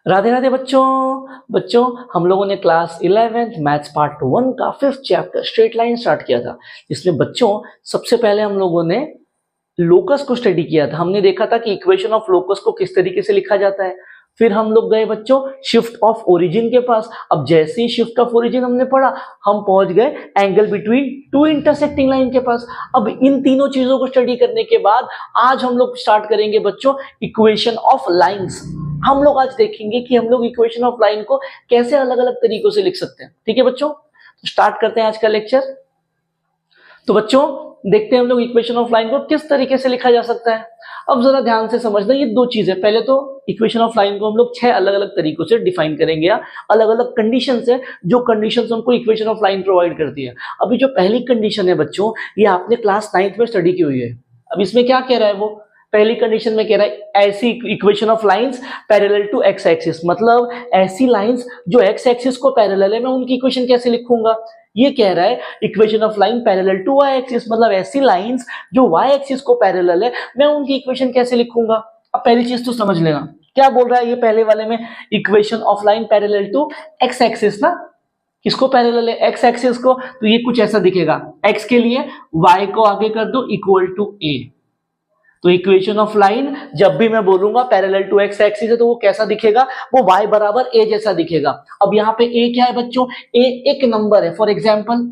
राधे राधे बच्चों। बच्चों हम लोगों ने क्लास 11th मैथ्स पार्ट 1 का 5th chapter straight line start किया था, जिसमें बच्चों सबसे पहले हम लोगों ने लोकस को स्टडी किया था। हमने देखा था कि इक्वेशन ऑफ लोकस को किस तरीके से लिखा जाता है। फिर हम लोग गए बच्चों शिफ्ट ऑफ ओरिजिन के पास। अब जैसे ही शिफ्ट ऑफ ओरिजिन हमने पढ़ा, हम पहुंच गए angle between two intersecting line के पास। अब इन तीनों चीजों को स्टडी करने के बाद आज हम लोग स्टार्ट करेंगे बच्चों इक्वेशन ऑफ लाइंस। हम लोग आज देखेंगे कि हम लोग इक्वेशन ऑफ लाइन को कैसे अलग अलग तरीकों से लिख सकते हैं। ठीक है बच्चों, तो स्टार्ट करते हैं आज का लेक्चर। तो बच्चों देखते हैं हम लोग इक्वेशन ऑफ लाइन को किस तरीके से लिखा जा सकता है। अब जरा ध्यान से समझना, ये दो चीजें। पहले तो इक्वेशन ऑफ लाइन को हम लोग 6 अलग अलग तरीकों से डिफाइन करेंगे, या अलग अलग कंडीशंस है जो कंडीशंस हमको इक्वेशन ऑफ लाइन प्रोवाइड करती है। अभी जो पहली कंडीशन है बच्चों, ये आपने क्लास 9th में स्टडी की हुई है। अब इसमें क्या कह रहा है, वो पहली कंडीशन में कह रहा है ऐसी equation of lines parallel to x axis, मतलब ऐसी लाइंस जो एक्स एक्सिस को पैरेलल है, मैं उनकी इक्वेशन कैसे लिखूंगा। ये कह रहा है equation of line parallel to Y axis, मतलब ऐसी लाइंस जो वाई एक्सिस को पैरेलल है, मैं उनकी इक्वेशन कैसे लिखूंगा। अब पहली चीज तो समझ लेना, क्या बोल रहा है ये पहले वाले में, equation of line parallel to x axis ना, किसको पैरेलल है, एक्स एक्सिस को। तो ये कुछ ऐसा दिखेगा, एक्स के लिए वाई को आगे कर दो इक्वल टू ए। तो इक्वेशन ऑफ लाइन जब भी मैं बोलूंगा पैरेलल टू एक्स एक्सिस है, तो वो कैसा दिखेगा, वो y बराबर a जैसा दिखेगा। अब यहाँ पे a क्या है बच्चों, a एक नंबर है। फॉर एग्जाम्पल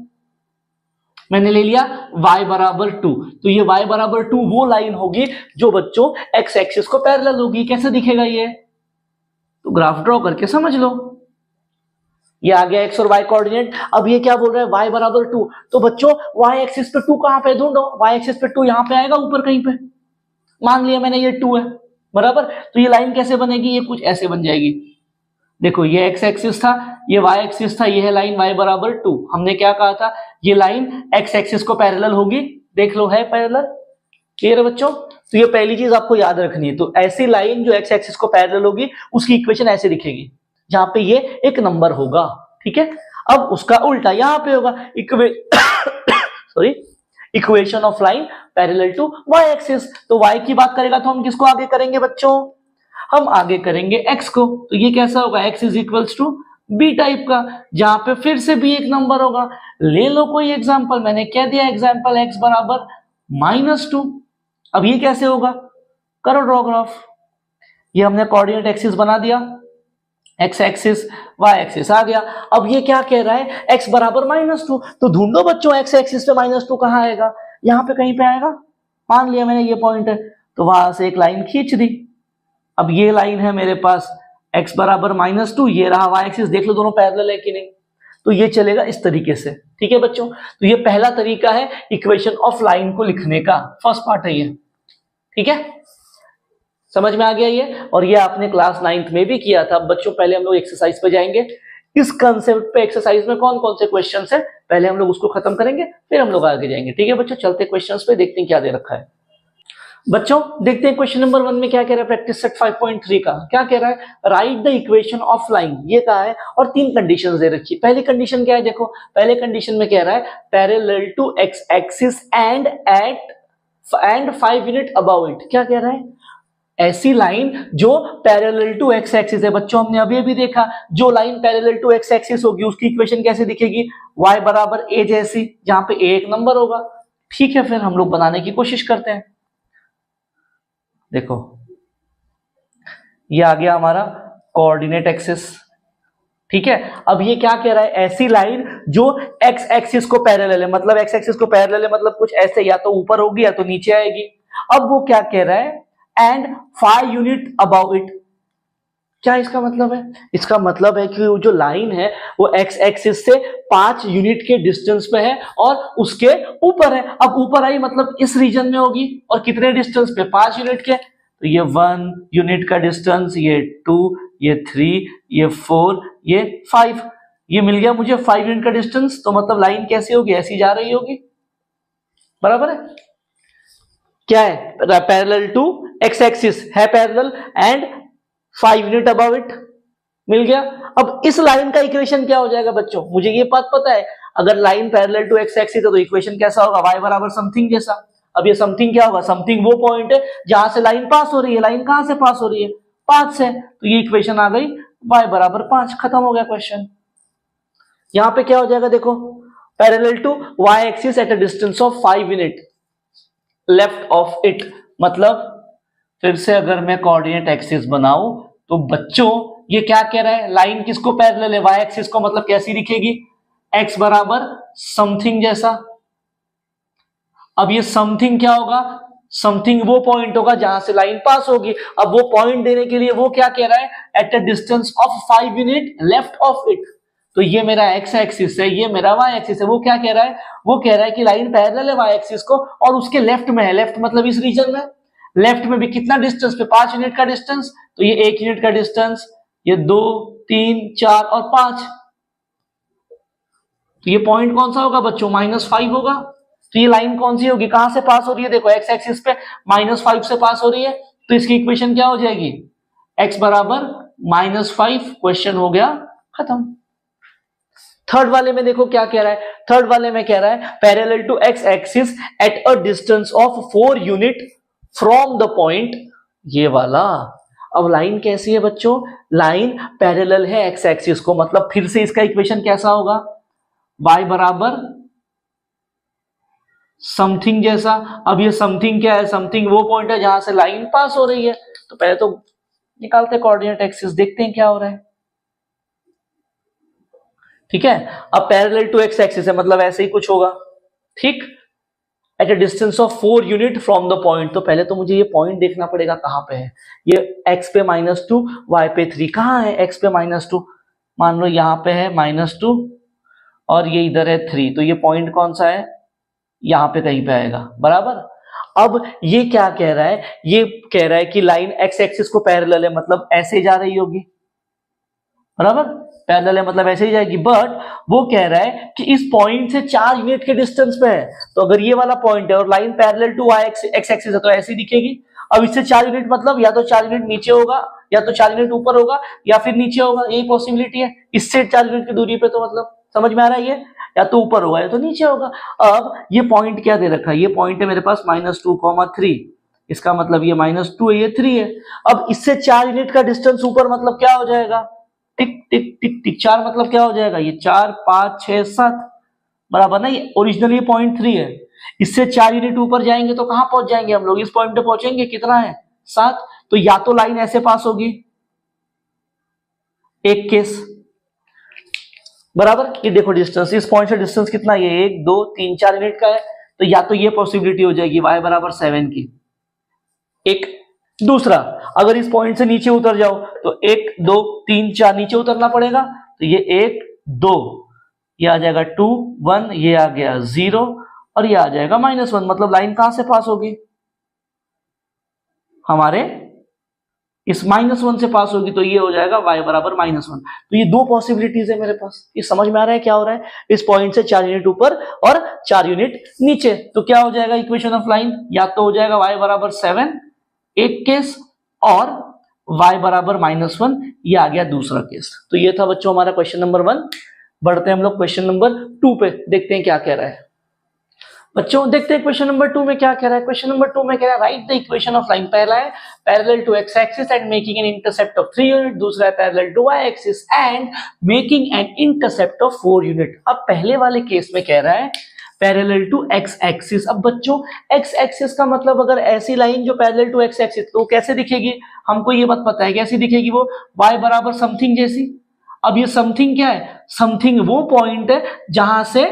मैंने ले लिया y बराबर 2, तो ये y बराबर 2 वो लाइन होगी जो बच्चों एक्स एक्सिस को पैरेलल होगी। कैसे दिखेगा ये, तो ग्राफ ड्रॉ करके समझ लो। ये आ गया x और y कोऑर्डिनेट। अब ये क्या बोल रहा है, y बराबर 2, तो बच्चों y एक्सिस पे 2 कहां पे ढूंढो, y एक्सिस पे 2 यहां पे आएगा ऊपर कहीं पे। मान लिया मैंने ये 2 है बराबर, तो ये लाइन कैसे बनेगी, ये कुछ ऐसे बन जाएगी। देखो ये x एक्सिस था, ये y एक्सिस था, ये है लाइन y बराबर 2। हमने क्या कहा था, ये लाइन x एक्सिस को पैरेलल होगी। देख लो है पैरेलल, क्लियर है बच्चों। तो ये पहली चीज आपको याद रखनी है। तो ऐसी लाइन जो x एक्सिस को पैरेलल होगी उसकी इक्वेशन ऐसे दिखेगी, जहां पे ये एक नंबर होगा। ठीक है, अब उसका उल्टा यहां पे होगा equation of line parallel to Y axis. तो y की बात करेगा तो हम किसको आगे करेंगे बच्चों, हम आगे करेंगे x को। तो ये कैसा होगा, x is equals to B type का, जहां पे फिर से b एक नंबर होगा। ले लो कोई एग्जांपल, मैंने क्या दिया एग्जांपल, x बराबर -2। अब ये कैसे होगा, करो ड्रॉ ग्राफ। ये हमने कोऑर्डिनेट एक्सिस बना दिया, x एक्सिस y एक्सिस आ गया। अब ये क्या कह रहा है, x बराबर -2, तो ढूंढो बच्चों x एक्सिस पे -2 कहां आएगा, यहां पे कहीं पे आएगा। मान लिया मैंने ये पॉइंट है, तो वहां से एक लाइन खींच दी। अब ये लाइन है मेरे पास x बराबर -2, ये रहा y एक्सिस, देख लो दोनों पैरेलल है कि नहीं। तो ये चलेगा इस तरीके से। ठीक है बच्चों, तो ये पहला तरीका है इक्वेशन ऑफ लाइन को लिखने का, फर्स्ट पार्ट है ये। ठीक है, समझ में आ गया ये। और ये आपने क्लास 9th में भी किया था। बच्चों पहले हम लोग एक्सरसाइज पे जाएंगे। इस कंसेप्ट पे एक्सरसाइज में कौन कौन से क्वेश्चंस है, पहले हम लोग उसको खत्म करेंगे, फिर हम लोग आगे जाएंगे। ठीक है बच्चों, चलते क्वेश्चंस पे, देखते हैं क्या दे रखा है। बच्चों देखते हैं क्वेश्चन नंबर 1 में क्या कह रहा है, प्रैक्टिस सेट 5.3 का क्या कह रहा है, right the equation of line, ये कहा है। और 3 कंडीशंस दे रखी है। पहली कंडीशन क्या है, देखो पहले कंडीशन में कह रहा है parallel to x axis and 5 unit above it. क्या कह रहा है, ऐसी लाइन जो पैरेलल टू एक्स एक्सिस है। बच्चों हमने अभी अभी देखा, जो line parallel to x axis होगी उसकी इक्वेशन कैसे दिखेगी, y बराबर a जैसी, जहां पे a एक नंबर होगा। ठीक है, फिर हम लोग बनाने की कोशिश करते हैं। देखो ये आ गया हमारा कोऑर्डिनेट एक्सिस। ठीक है, अब ये क्या कह रहा है, ऐसी लाइन जो एक्स एक्सिस को पैरेलल है, मतलब एक्स एक्सिस को पैरेलल है मतलब कुछ ऐसे, या तो ऊपर होगी या तो नीचे आएगी। अब वो क्या कह रहा है, एंड 5 यूनिट अबाउ इट। क्या इसका मतलब है, इसका मतलब है कि जो लाइन है वो एक्स एक्सिस से 5 यूनिट के डिस्टेंस पे है और उसके ऊपर है। अब ऊपर आई मतलब इस रीजन में होगी, और कितने डिस्टेंस पे, 5 यूनिट के। तो ये 1 यूनिट का डिस्टेंस, ये 2, ये 3, ये 4, ये 5, ये मिल गया मुझे 5 यूनिट का डिस्टेंस। तो मतलब लाइन कैसी होगी, ऐसी जा रही होगी, बराबर है। क्या है, पैरेलल टू एक्स एक्सिस है parallel, and 5 unit above it, मिल गया। अब इस लाइन का इक्वेशन क्या हो जाएगा बच्चों, मुझे ये बात पता है, अगर line parallel to x axis है तो इक्वेशन कैसा होगा, y बराबर समथिंग जैसा। अब ये समथिंग क्या होगा, समथिंग वो पॉइंट है जहां से लाइन पास हो रही है। लाइन कहां से पास हो रही है, 5 से, तो ये इक्वेशन आ गई y बराबर 5, खत्म हो गया क्वेश्चन। यहां पे क्या हो जाएगा देखो, parallel to y axis at a distance of 5 unit left of it, मतलब फिर से अगर मैं कोऑर्डिनेट एक्सिस बनाऊं तो बच्चों ये क्या कह रहा है, लाइन किसको पैरेलल है, y एक्सिस को, मतलब कैसी दिखेगी, x बराबर समथिंग जैसा। अब ये समथिंग क्या होगा, समथिंग वो पॉइंट होगा जहां से लाइन पास होगी। अब वो पॉइंट देने के लिए वो क्या कह रहा है, eight a distance of 5 unit left of it. तो ये मेरा x एक्सिस है, ये मेरा y एक्सिस है। वो क्या कह रहा है, वो कह रहा है कि लाइन पैरेलल है y एक्सिस को और उसके लेफ्ट में है, लेफ्ट मतलब इस रीजन में, लेफ्ट में भी कितना डिस्टेंस पे, 5 यूनिट का डिस्टेंस। तो ये 1 यूनिट का डिस्टेंस, ये 2 3 4 और 5। तो ये पॉइंट कौन सा होगा बच्चों, -5 होगा। तो ये लाइन कौन सी होगी, कहां से पास हो रही है, देखो x एक्सिस पे -5 से पास हो रही है। तो इसकी इक्वेशन क्या हो जाएगी, x बराबर -5। क्वेश्चन हो गया खत्म। थर्ड वाले में देखो क्या कह रहा है, थर्ड वाले में कह रहा है parallel to x axis at a distance of 4 unit from the point, ये वाला। अब लाइन कैसी है बच्चों, लाइन पैरेलल है x एक्सिस को, मतलब फिर से इसका इक्वेशन कैसा होगा, y बराबर समथिंग जैसा। अब ये समथिंग क्या है, समथिंग वो पॉइंट है जहां से लाइन पास हो रही है। तो पहले तो निकालते कोऑर्डिनेट एक्सिस, देखते हैं क्या हो रहा है। ठीक है, अब पैरेलल टू x एक्सिस है, मतलब ऐसे ही कुछ होगा, ठीक, eight a distance of 4 unit from the point. तो पहले तो मुझे ये पॉइंट देखना पड़ेगा कहां पे है, ये x पे -2 y पे 3, कहां है x पे -2, मान लो यहां पे है -2 और ये इधर है 3। तो ये पॉइंट कौन सा है, यहां पे कहीं पे आएगा, बराबर। अब ये क्या कह रहा है, ये कह रहा है कि लाइन x एक्सिस को पैरेलल है, मतलब ऐसे जा रही होगी, बराबर, पैरेलल है मतलब ऐसे ही जाएगी। बट वो कह रहा है कि इस पॉइंट से 4 यूनिट के डिस्टेंस पे है। तो अगर ये वाला पॉइंट है और line parallel to x axis है तो ऐसी दिखेगी। अब इससे 4 यूनिट मतलब या तो 4 यूनिट नीचे होगा, या तो 4 यूनिट ऊपर होगा, या फिर नीचे होगा, यही पॉसिबिलिटी है। इससे 4 यूनिट की दूरी पे तो मतलब समझ में आ रहा है, ये या तो ऊपर होगा या तो नीचे होगा। अब ये पॉइंट क्या दे रखा है, ये पॉइंट है मेरे पास -2, 3, इसका मतलब ये -2 है, ये 3 है। अब इससे 4 यूनिट का डिस्टेंस ऊपर मतलब क्या हो जाएगा, टिक टिक टिक टिक, 4 मतलब क्या हो जाएगा, ये 4 5 6 7, बराबर ना। ये ओरिजिनली पॉइंट 3 है, इससे 4 यूनिट ऊपर जाएंगे तो कहां पहुंच जाएंगे हम लोग, इस पॉइंट पे पहुंचेंगे, कितना है 7। तो या तो लाइन ऐसे पास होगी, एक केस, बराबर। ये देखो डिस्टेंस, इस पॉइंट से डिस्टेंस कितना, ये 1 2 3 4 यूनिट का है। तो या तो ये पॉसिबिलिटी हो जाएगी y बराबर 7 की, एक। दूसरा, अगर इस पॉइंट से नीचे उतर जाओ तो 1 2 3 4 नीचे उतरना पड़ेगा। तो ये 1 2, ये आ जाएगा 2 1, ये आ गया 0 और ये आ जाएगा -1। मतलब लाइन कहां से पास होगी, हमारे इस -1 से पास होगी। तो ये हो जाएगा y बराबर -1। तो ये दो पॉसिबिलिटीज है मेरे पास। ये समझ में आ रहा है क्या हो रहा है, इस पॉइंट से 4 यूनिट ऊपर और 4 यूनिट नीचे। तो क्या हो जाएगा इक्वेशन ऑफ लाइन, या तो हो जाएगा y बराबर 7 एक केस, और y बराबर -1, ये आ गया दूसरा केस। तो ये था बच्चों हमारा क्वेश्चन नंबर 1। बढ़ते हैं हम लोग क्वेश्चन नंबर 2 पे, देखते हैं क्या कह रहा है बच्चों। देखते हैं क्वेश्चन नंबर 2 में क्या कह रहा है। क्वेश्चन नंबर 2 में कह रहा है right the equation of line. पहला है parallel to x axis and making an intercept of 3 unit. दूसरा है parallel to y axis and making an intercept of 4 unit. अब पहले वाले केस में कह रहा है पैरेलल टू x एक्सिस। अब बच्चों x एक्सिस का मतलब अगर ऐसी लाइन जो पैरेलल टू x एक्सिस, तो कैसे दिखेगी, हमको ये बात पता है कैसी दिखेगी, वो y बराबर समथिंग जैसी। अब ये समथिंग क्या है, समथिंग वो पॉइंट है जहां से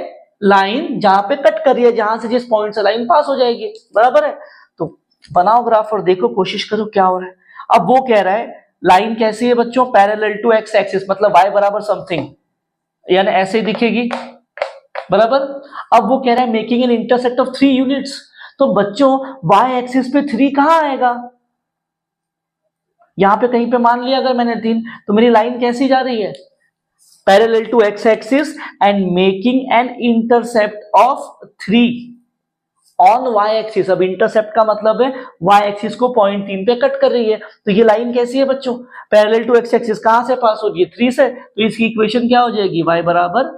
लाइन, जहां पे कट कर रही है, जहां से जिस पॉइंट से लाइन पास हो जाएगी, बराबर है। तो बनाओ ग्राफ और देखो, कोशिश करो क्या हो रहा है। अब वो कह रहा है लाइन कैसी है बच्चों, पैरेलल टू x एक्सिस, मतलब y बराबर समथिंग, यानी ऐसे ही दिखेगी, बराबर। अब वो कह रहा है making an intersect of 3 units. तो बच्चों y एक्सिस पे 3 कहां आएगा, यहां पे कहीं पे मान लिया अगर मैंने 3, तो मेरी लाइन कैसी जा रही है, parallel to x axis and making an intercept of 3 on y axis. अब इंटरसेप्ट का मतलब है y एक्सिस को पॉइंट 3 पे कट कर रही है। तो ये लाइन कैसी है बच्चों, पैरेलल टू x एक्सिस, कहां से पास हो रही है, 3 से। तो इसकी इक्वेशन क्या हो जाएगी, y बराबर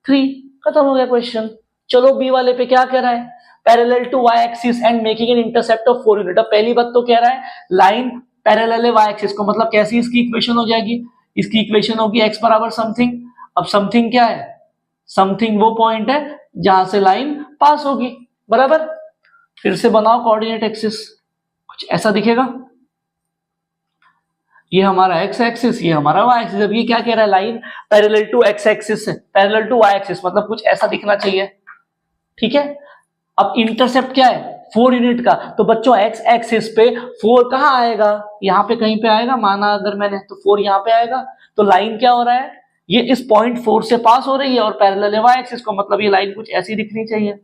3। खत्म हो गया क्वेश्चन। चलो बी वाले पे क्या कह रहा है, parallel to y axis and making an intercept of 4 unit. अब पहली बात तो कह रहा है लाइन पैरेलल है y एक्सिस को, मतलब कैसी इसकी इक्वेशन हो जाएगी, इसकी इक्वेशन होगी x बराबर समथिंग। अब समथिंग क्या है? समथिंग वो पॉइंट है जहां से लाइन पास होगी, बराबर। फिर से बनाओ कोऑर्डिनेट एक्सिस, कुछ ऐसा दिखेगा। ये हमारा x एक्सिस, ये हमारा y एक्सिस। अब ये क्या कह रहा है? Line parallel to x axis है, पैरेलल टू y एक्सिस, मतलब कुछ ऐसा दिखना चाहिए, ठीक है। अब इंटरसेप्ट क्या है? 4 यूनिट का। तो बच्चों x एक्सिस पे 4 कहां आएगा? यहां पे कहीं पे आएगा, माना अगर मैंने, तो 4 यहां पे आएगा। तो लाइन क्या हो रहा है? ये इस पॉइंट 4 से पास हो रही है और पैरेलल है y एक्सिस को, मतलब ये लाइन कुछ ऐसी दिखनी चाहिए।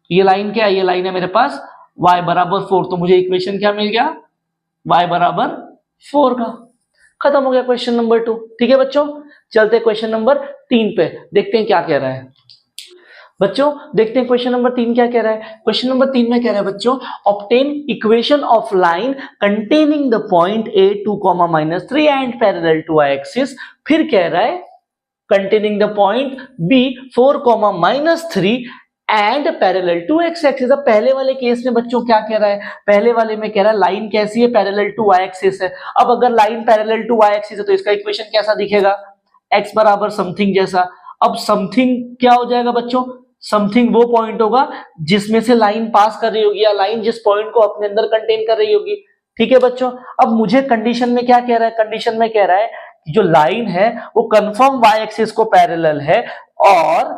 ये लाइन क्या है? ये लाइन है मेरे पास y बराबर 4। तो मुझे इक्वेशन क्या मिल गया? y बराबर 4 का। खत्म हो गया क्वेश्चन नंबर 2। ठीक है बच्चों, चलते क्वेश्चन नंबर 3 पे, देखते हैं क्या कह रहा है। बच्चों देखते हैं क्वेश्चन नंबर 3 क्या कह रहा है। क्वेश्चन नंबर 3 में कह रहा है बच्चों, obtain equation of line containing the point a 2, -3 and parallel to y axis. फिर कह रहा है containing the point b 4, -3 and parallel to x axis. अब पहले वाले केस में बच्चों क्या कह रहा है? पहले वाले में कह रहा है लाइन कैसी है? पैरेलल टू y एक्सिस है। अब अगर line parallel to y axis है तो इसका इक्वेशन कैसा दिखेगा? x बराबर समथिंग जैसा। अब समथिंग क्या हो जाएगा बच्चों? समथिंग वो पॉइंट होगा जिसमें से लाइन पास कर रही होगी, या लाइन जिस पॉइंट को अपने अंदर कंटेन कर रही होगी। ठीक है बच्चों, अब मुझे कंडीशन में क्या कह रहा है? कंडीशन में कह रहा है कि जो लाइन है वो कंफर्म y एक्सिस को पैरेलल है और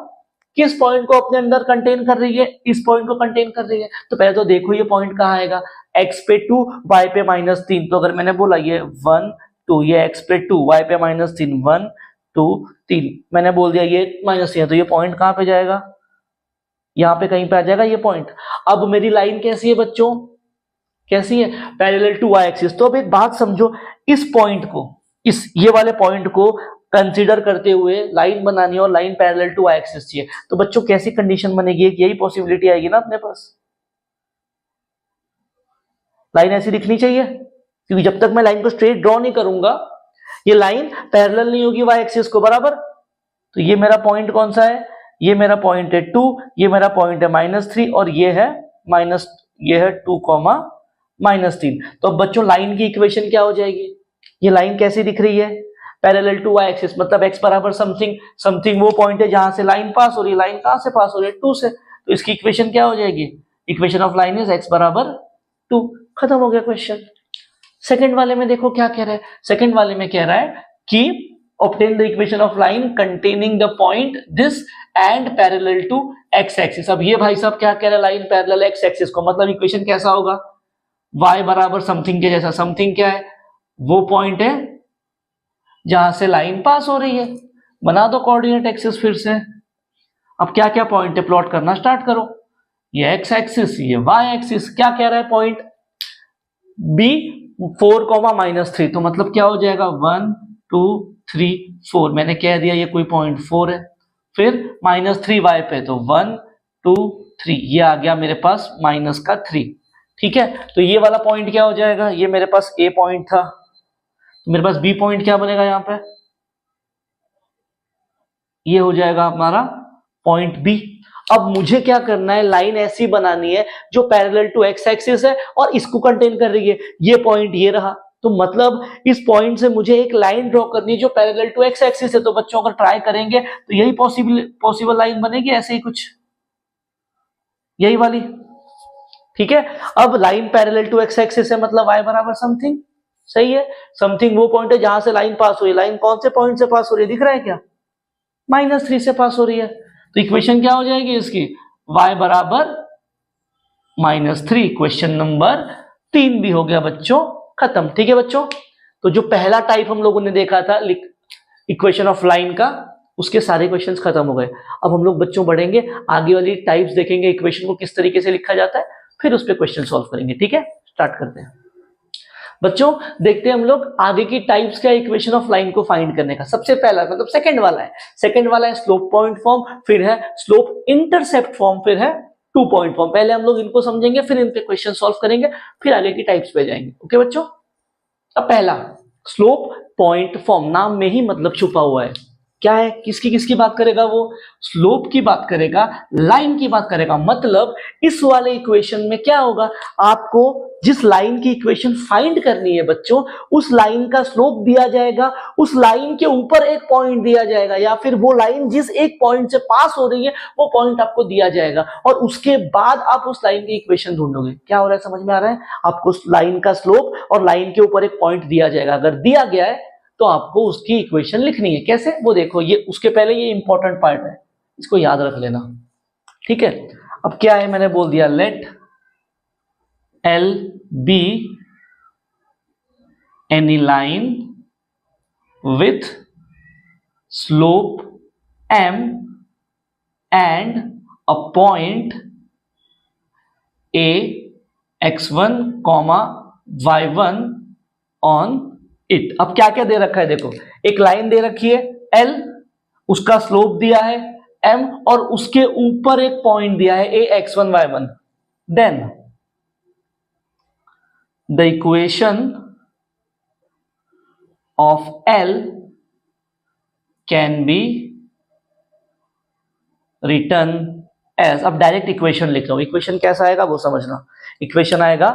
किस पॉइंट को अपने अंदर कंटेन कर रही है? इस पॉइंट को कंटेन कर रही है। तो पहले तो देखो ये पॉइंट कहां आएगा? x पे 2, y पे -3। तो अगर मैंने बोला ये 1 2, ये x पे 2, y पे -3, 1 2 3, मैंने बोल दिया ये -3 है, तो ये पॉइंट कहां पे जाएगा? यहां पे कहीं पे आ जाएगा ये पॉइंट। अब मेरी लाइन कैसी है बच्चों? कैसी है? Parallel to y axis. तो अब एक बात समझो, इस पॉइंट को, ये वाले पॉइंट को कंसीडर करते हुए लाइन बनानी है और line parallel to y axis चाहिए। तो बच्चों कैसी कंडीशन बनेगी? यही पॉसिबिलिटी आएगी ना अपने पास, लाइन ऐसी दिखनी चाहिए, क्योंकि जब तक मैं लाइन को स्ट्रेट ड्रॉ नहीं करूंगा ये लाइन पैरेलल नहीं होगी y एक्सिस को, बराबर। तो ये मेरा पॉइंट कौन सा है? ये मेरा पॉइंट है 2, ये मेरा पॉइंट है -3 और ये है 2, -3। तो अब बच्चों लाइन की इक्वेशन क्या हो जाएगी? ये लाइन कैसी दिख रही है? पैरेलल टू y एक्सिस, मतलब x बराबर समथिंग। समथिंग वो पॉइंट है जहां से लाइन पास हो रही है। लाइन कहां से पास हो रही है? 2 से। तो इसकी इक्वेशन क्या हो जाएगी? Equation of line is x बराबर 2। खत्म हो गया क्वेश्चन। सेकंड वाले में देखो क्या कह रहा है। सेकंड वाले में कह रहा है कि obtain the equation of line containing the point this and parallel to x axis। अब ये भाई साहब क्या कह रहा है? लाइन पैरेलल x एक्सिस को, मतलब इक्वेशन कैसा होगा? y बराबर समथिंग के जैसा। समथिंग क्या है? वो पॉइंट है जहां से लाइन पास हो रही है। बना दो कोऑर्डिनेट एक्सिस फिर से। अब क्या क्या पॉइंट है? प्लॉट करना स्टार्ट करो। ये x एक्सिस, ये y एक्सिस। क्या कह रहा है पॉइंट? b 4, -3। तो मतलब क्या हो जाएगा? 1 2 3 4। मैंने कह दिया ये कोई पॉइंट 4 है। फिर -3y पे, तो 1 2 3, ये आ गया मेरे पास -3। ठीक है, तो ये वाला पॉइंट क्या हो जाएगा? ये मेरे पास a पॉइंट था, तो मेरे पास b पॉइंट क्या बनेगा यहां पे? ये हो जाएगा हमारा पॉइंट b। अब मुझे क्या करना है? लाइन ऐसी बनानी है जो पैरेलल टू x एक्सिस है और इसको कंटेन कर रही है। ये पॉइंट ये रहा, तो मतलब इस पॉइंट से मुझे एक लाइन ड्रॉ करनी है जो पैरेलल टू x एक्सिस है। तो बच्चों अगर ट्राई करेंगे तो यही पॉसिबल लाइन बनेगी, ऐसे ही कुछ, यही वाली। ठीक है, अब line parallel to x axis है, मतलब y बराबर समथिंग। सही है, समथिंग वो पॉइंट है जहां से लाइन पास हो रही है। लाइन कौन से पॉइंट से पास हो रही है? दिख रहा है क्या? -3 से पास हो रही है। तो इक्वेशन क्या हो जाएगी इसकी? y बराबर -3। क्वेश्चन नंबर 3 भी हो गया बच्चों खत्म। ठीक है बच्चों, तो जो पहला टाइप हम लोगों ने देखा था इक्वेशन ऑफ लाइन का, उसके सारे क्वेश्चंस खत्म हो गए। अब हम लोग बच्चों बढ़ेंगे, आगे वाली टाइप्स देखेंगे, इक्वेशन को किस तरीके से लिखा जाता है, फिर उस पर क्वेश्चन सॉल्व करेंगे। ठीक है, स्टार्ट करते हैं बच्चों। देखते हैं हम लोग आगे की टाइप्स का इक्वेशन ऑफ लाइन को फाइंड करने का। सबसे पहला मतलब सेकंड वाला है स्लोप पॉइंट फॉर्म, फिर है स्लोप इंटरसेप्ट फॉर्म, फिर है 2 पॉइंट फॉर्म। पहले हम लोग इनको समझेंगे, फिर इन पे क्वेश्चन सॉल्व करेंगे, फिर आगे की टाइप्स पे जाएंगे। ओके बच्चों, अब पहला स्लोप पॉइंट फॉर्म, नाम में ही मतलब छुपा हुआ है। क्या है, किसकी किसकी बात करेगा, वो स्लोप की बात करेगा, लाइन की बात करेगा। मतलब इस वाले इक्वेशन में क्या होगा, आपको जिस लाइन की इक्वेशन फाइंड करनी है बच्चों, उस लाइन का स्लोप दिया जाएगा, उस लाइन के ऊपर एक पॉइंट दिया जाएगा, या फिर वो लाइन जिस एक पॉइंट से पास हो रही है वो पॉइंट आपको दिया जाएगा, और उसके बाद आप उस लाइन की इक्वेशन ढूंढोगे। क्या हो रहा है, समझ में आ रहा है? आपको लाइन का स्लोप और लाइन के ऊपर एक पॉइंट दिया जाएगा, अगर दिया गया है तो आपको उसकी इक्वेशन लिखनी है। कैसे, वो देखो, ये उसके पहले ये इंपॉर्टेंट पार्ट है, इसको याद रख लेना, ठीक है। अब क्या है, मैंने बोल दिया लेट L be any line with slope m and a point a x1, y1 on it। अब क्या क्या दे रखा है, देखो एक लाइन दे रखी है L, उसका स्लोप दिया है m, और उसके ऊपर एक पॉइंट दिया है a x1 y1। Then the equation of L can be written as, अब डायरेक्ट इक्वेशन लिख रहा हूं, इक्वेशन कैसा आएगा वो समझना। इक्वेशन आएगा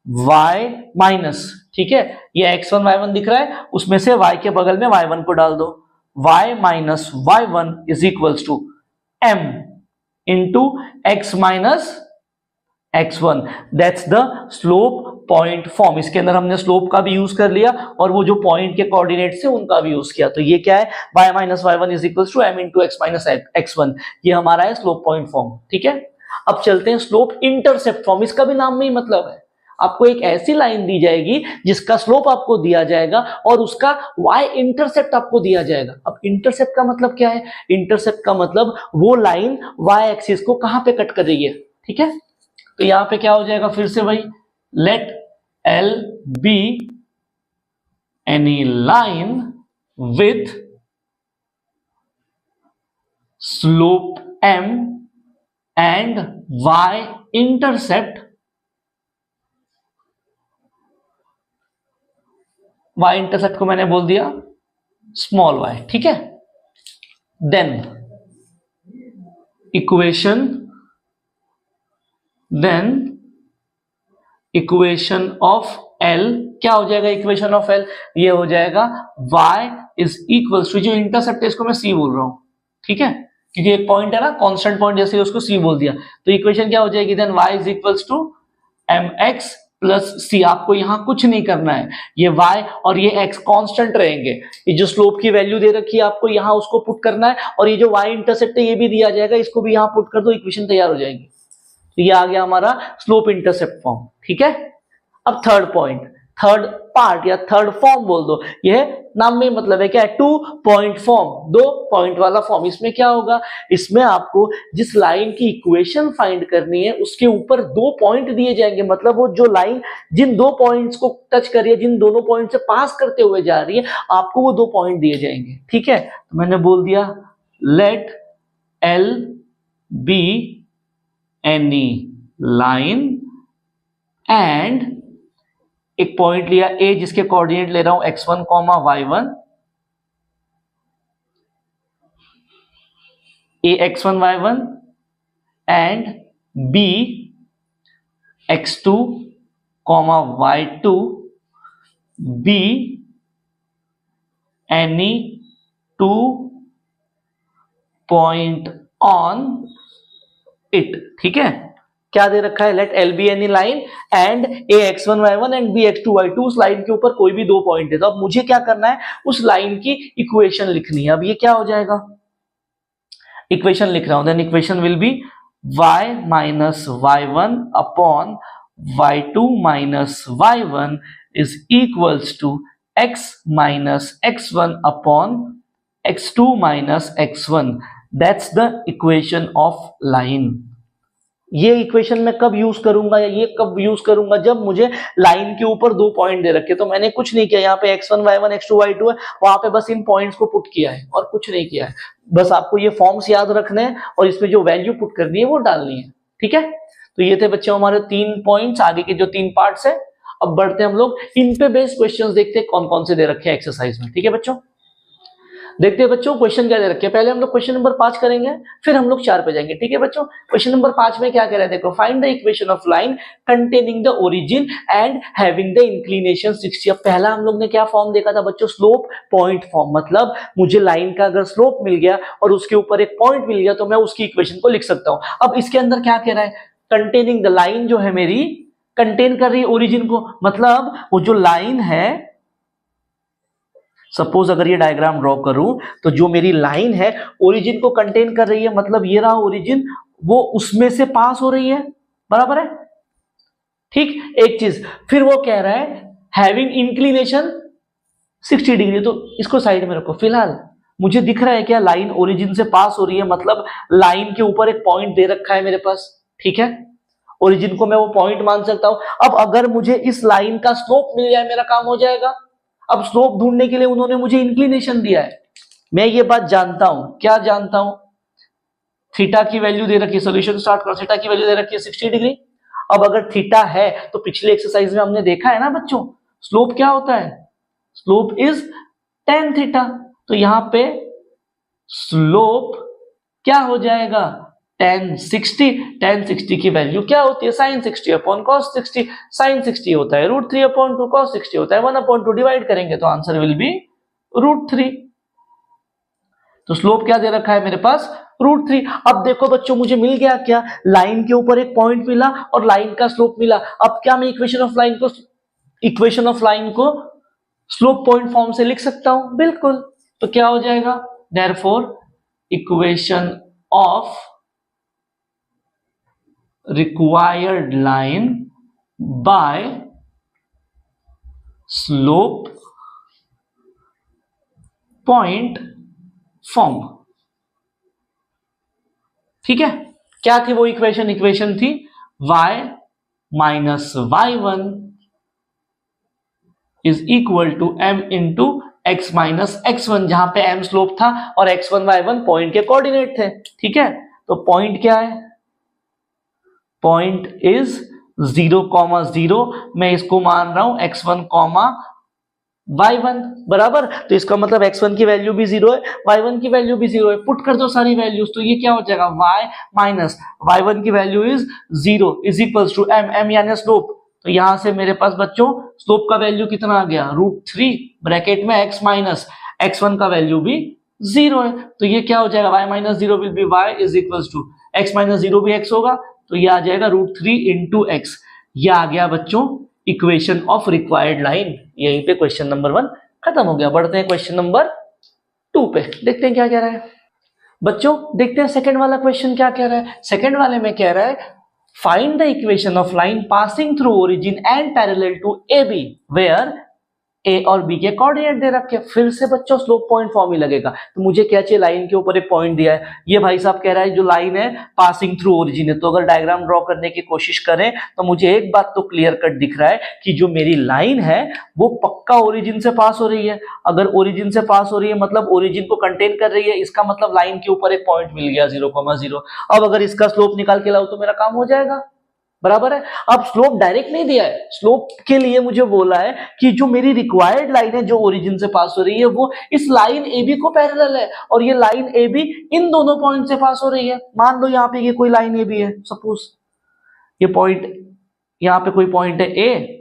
y माइनस, ठीक है, ये x1 y1 दिख रहा है, उसमें से y के बगल में y1 को डाल दो, y minus y1 is equals to m into x minus x1, that's the slope point form. इसके अंदर हमने स्लोप का भी यूज कर लिया और वो जो पॉइंट के कोऑर्डिनेट्स है उनका भी यूज किया। तो ये क्या है, y minus y1 is equals to m into x minus x1, ये हमारा है स्लोप पॉइंट फॉर्म, ठीक है। अब चलते हैं स्लोप इंटरसेप्ट फॉर्म। इसका भी नाम में ही मतलब है, आपको एक ऐसी लाइन दी जाएगी जिसका स्लोप आपको दिया जाएगा और उसका y इंटरसेप्ट आपको दिया जाएगा। अब इंटरसेप्ट का मतलब क्या है, इंटरसेप्ट का मतलब वो लाइन y एक्सिस को कहां पे कट कर रही है, ठीक है। तो यहां पे क्या हो जाएगा, फिर से भाई, late L be any line with slope m and y intercept, y intercept को मैंने बोल दिया स्मॉल y, ठीक है। देन इक्वेशन ऑफ L क्या हो जाएगा, इक्वेशन ऑफ L ये हो जाएगा y इज इक्वल्स टू, जो इंटरसेप्ट है इसको मैं c बोल रहा हूं, ठीक है, क्योंकि एक पॉइंट है ना, कांस्टेंट पॉइंट, जैसे उसको c बोल दिया, तो इक्वेशन क्या हो जाएगी, then y is equals to mx plus c। आपको यहां कुछ नहीं करना है, ये y और ये x कांस्टेंट रहेंगे, ये जो स्लोप की वैल्यू दे रखी है आपको यहां उसको पुट करना है, और ये जो y इंटरसेप्ट है ये भी दिया जाएगा, इसको भी यहां पुट कर दो, इक्वेशन तैयार हो जाएगी। तो ये आ गया हमारा स्लोप इंटरसेप्ट फॉर्म, ठीक है। अब थर्ड पॉइंट, थर्ड पार्ट या थर्ड फॉर्म बोल दो, यह नाम में मतलब है क्या है, 2 पॉइंट फॉर्म, 2 पॉइंट वाला फॉर्म। इसमें क्या होगा, इसमें आपको जिस लाइन की इक्वेशन फाइंड करनी है उसके ऊपर 2 पॉइंट दिए जाएंगे, मतलब वो जो लाइन जिन 2 पॉइंट्स को टच कर रही है, जिन दोनों पॉइंट से पास करते हुए जा रही है, आपको वो 2 पॉइंट दिए जाएंगे, ठीक है। तो मैंने बोल दिया लेट L be any line and एक पॉइंट लिया A जिसके कोऑर्डिनेट ले रहा हूं x1, y1, A x1 y1 and B x2, y2, B any 2 point on it, ठीक है। क्या दे रखा है, late L be any line and A x1 y1 and B x2 y2, उस लाइन के ऊपर कोई भी 2 पॉइंट है। तो अब मुझे क्या करना है, उस लाइन की इक्वेशन लिखनी है। अब ये क्या हो जाएगा, इक्वेशन लिख रहा हूं, then equation will be y minus y1 upon y2 minus y1 is equals to x minus x1 upon x2 minus x1, that's the equation of line. ये इक्वेशन मैं कब यूज करूंगा, या ये कब यूज करूंगा, जब मुझे लाइन के ऊपर 2 पॉइंट दे रखे। तो मैंने कुछ नहीं किया, यहाँ पे x1 y1 x2 y2 है, वहां पे बस इन पॉइंट्स को पुट किया है और कुछ नहीं किया है। बस आपको ये फॉर्म्स याद रखने हैं और इसमें जो वैल्यू पुट करनी है वो डालनी है, ठीक है। तो ये थे बच्चों हमारे 3 पॉइंट्स, आगे के जो 3 पार्ट्स है। अब बढ़ते हैं हम लोग इन पे बेस्ड क्वेश्चंस देखते हैं कौन कौन से दे रखे हैं एक्सरसाइज में, ठीक है बच्चों। देखते हैं बच्चों क्वेश्चन क्या दे रखे हैं। पहले हम लोग क्वेश्चन नंबर 5 करेंगे, फिर हम लोग 4 पे जाएंगे। ठीक है बच्चों, क्वेश्चन नंबर 5 में क्या कह रहा है देखो, find the equation of line containing the origin and having the inclination 60। अब पहला हम लोग ने क्या फॉर्म देखा था बच्चों, स्लोप पॉइंट फॉर्म। मतलब मुझे लाइन का अगर स्लोप मिल गया और उसके ऊपर एक पॉइंट मिल गया तो मैं उसकी इक्वेशन को लिख सकता हूं। अब इसके अंदर क्या कह रहा है, कंटेनिंग द लाइन जो है मेरी कंटेन कर रही है ओरिजिन को। मतलब वो जो लाइन है, सपोज अगर ये डायग्राम ड्रॉ करूं तो जो मेरी लाइन है ओरिजिन को कंटेन कर रही है। मतलब ये रहा ओरिजिन, वो उसमें से पास हो रही है, बराबर है। ठीक, एक चीज फिर वो कह रहा है हैविंग इंक्लिनेशन 60 डिग्री। तो इसको साइड में रखो। फिलहाल मुझे दिख रहा है क्या, लाइन ओरिजिन से पास हो रही है, मतलब लाइन के ऊपर एक पॉइंट दे रखा है मेरे पास। ठीक है, ओरिजिन को मैं वो पॉइंट मान सकता हूं। अब अगर मुझे इस लाइन का स्लोप मिल जाए मेरा काम हो जाएगा। अब स्लोप ढूंढने के लिए उन्होंने मुझे इंक्लिनेशन दिया है, मैं ये बात जानता हूं। क्या जानता हूं, थीटा की वैल्यू दे रखी है, सोल्यूशन स्टार्ट करो, थीटा की वैल्यू दे रखी है 60 डिग्री। अब अगर थीटा है तो पिछले एक्सरसाइज में हमने देखा है ना बच्चों, स्लोप क्या होता है, स्लोप इज tan थीटा। तो यहां पे स्लोप क्या हो जाएगा, tan 60 की वैल्यू क्या होती है, sin 60 अपॉन cos 60। sin 60 होता है √3 अपॉन 2, cos 60 होता है 1 अपॉन 2। डिवाइड करेंगे तो आंसर विल बी √3। तो स्लोप क्या दे रखा है मेरे पास, √3। अब देखो बच्चों मुझे मिल गया क्या, लाइन के ऊपर एक पॉइंट मिला और लाइन का स्लोप मिला। अब क्या मैं इक्वेशन ऑफ लाइन को स्लोप पॉइंट फॉर्म से लिख सकता हूं, बिल्कुल। तो क्या हो जाएगा, therefore equation of required line by slope point form। ठीक है, क्या थी वो इक्वेशन थी y minus y1 is equal to m into x minus x1, जहां पे m स्लोप था और x1 y1 पॉइंट के कोऑर्डिनेट थे। ठीक है, तो पॉइंट क्या है, पॉइंट इज 0,0। मैं इसको मान रहा हूं x1 y1, बराबर। तो इसका मतलब x1 की वैल्यू भी 0 है, y1 की वैल्यू भी 0 है। पुट कर दो सारी वैल्यूज, तो ये क्या हो जाएगा, y माइनस y1 की value is 0 is equals to m यानी स्लोप। तो यहां से मेरे पास बच्चों स्लोप का वैल्यू कितना आ गया, √3 ब्रैकेट में x माइनस x1 का वैल्यू भी 0 है। तो ये क्या हो जाएगा, y minus 0 will be y is equals to x minus 0 भी x होगा, तो ये आ जाएगा √3 इंटू एक्स। ये आ गया बच्चों इक्वेशन ऑफ रिक्वायर्ड लाइन। यहीं पे क्वेश्चन नंबर 1 खत्म हो गया। बढ़ते हैं क्वेश्चन नंबर 2 पे, देखते हैं क्या कह रहा है बच्चों। देखते हैं सेकंड वाला क्वेश्चन क्या कह रहा है। सेकंड वाले में कह रहा है find the equation of line passing through origin and parallel to A B where A और बी के कोऑर्डिनेट दे रखे। फिर से बच्चों स्लोप पॉइंट फॉर्म ही लगेगा। तो मुझे क्या चाहिए, लाइन के ऊपर एक पॉइंट दिया है, ये भाई साहब कह रहा है जो लाइन है पासिंग थ्रू ओरिजिन है। तो अगर डायग्राम ड्रॉ करने की कोशिश करें तो मुझे एक बात तो क्लियर कट दिख रहा है कि जो मेरी लाइन है वो पक्का ओरिजिन से पास हो रही है। अगर ओरिजिन से पास हो रही है मतलब ओरिजिन को कंटेन कर रही है, इसका मतलब लाइन के ऊपर एक पॉइंट मिल गया 0,0। अब अगर इसका स्लोप निकाल के लाओ तो मेरा काम हो जाएगा, बराबर है। अब स्लोप डायरेक्ट नहीं दिया है, स्लोप के लिए मुझे बोला है कि जो मेरी रिक्वायर्ड लाइन है जो ओरिजिन से पास हो रही है वो इस लाइन ए बी को पैरेलल है, और ये लाइन ए बी इन दोनों पॉइंट से पास हो रही है। मान लो यहाँ पे ये कोई लाइन ए बी है, सपोज ये पॉइंट, यहाँ पे कोई पॉइंट है ए,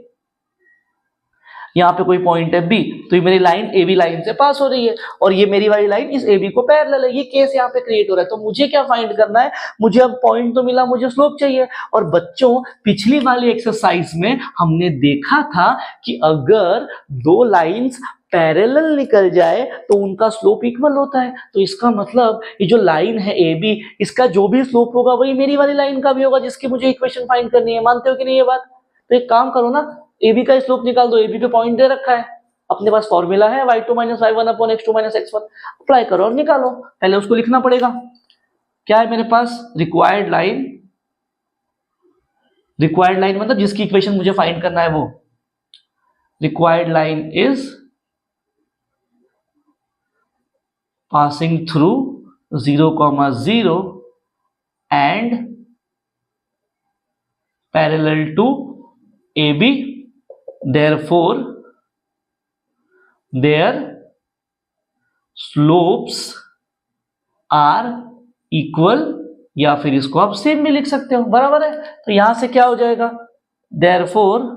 यहाँ पे कोई पॉइंट है बी, तो ये मेरी लाइन ए बी लाइन से पास हो रही है और ये मेरी वाली लाइन इस ए बी को पैरेलल है। ये केस यहाँ पे क्रिएट हो रहा है। तो मुझे क्या फाइंड करना है, मुझे अब पॉइंट तो मिला, मुझे स्लोप चाहिए। और बच्चों पिछली वाली एक्सरसाइज में हमने देखा था कि अगर दो लाइंस पैरेलल निकल जाए तो उनका स्लोप इक्वल होता है। तो इसका मतलब ये जो लाइन है ए बी, इसका जो भी स्लोप होगा वही मेरी वाली लाइन का भी होगा जिसकी मुझे इक्वेशन फाइंड करनी है। मानते हो कि नहीं ये बात? तो एक काम करो ना, ए बी का स्लोप निकाल दो। ए बी पे पॉइंट दे रखा है, अपने पास फॉर्मूला है y2 minus y1 upon x2 minus x1, apply करो और निकालो। पहले उसको लिखना पड़ेगा। क्या है मेरे पास, रिक्वायर्ड लाइन, रिक्वायर्ड लाइन मतलब जिसकी इक्वेशन मुझे फाइंड करना है वो, required line is passing through 0,0 and parallel to A B, therefore their slopes are equal, या फिर इसको आप सेम भी लिख सकते हो, बराबर है। तो यहां से क्या हो जाएगा, therefore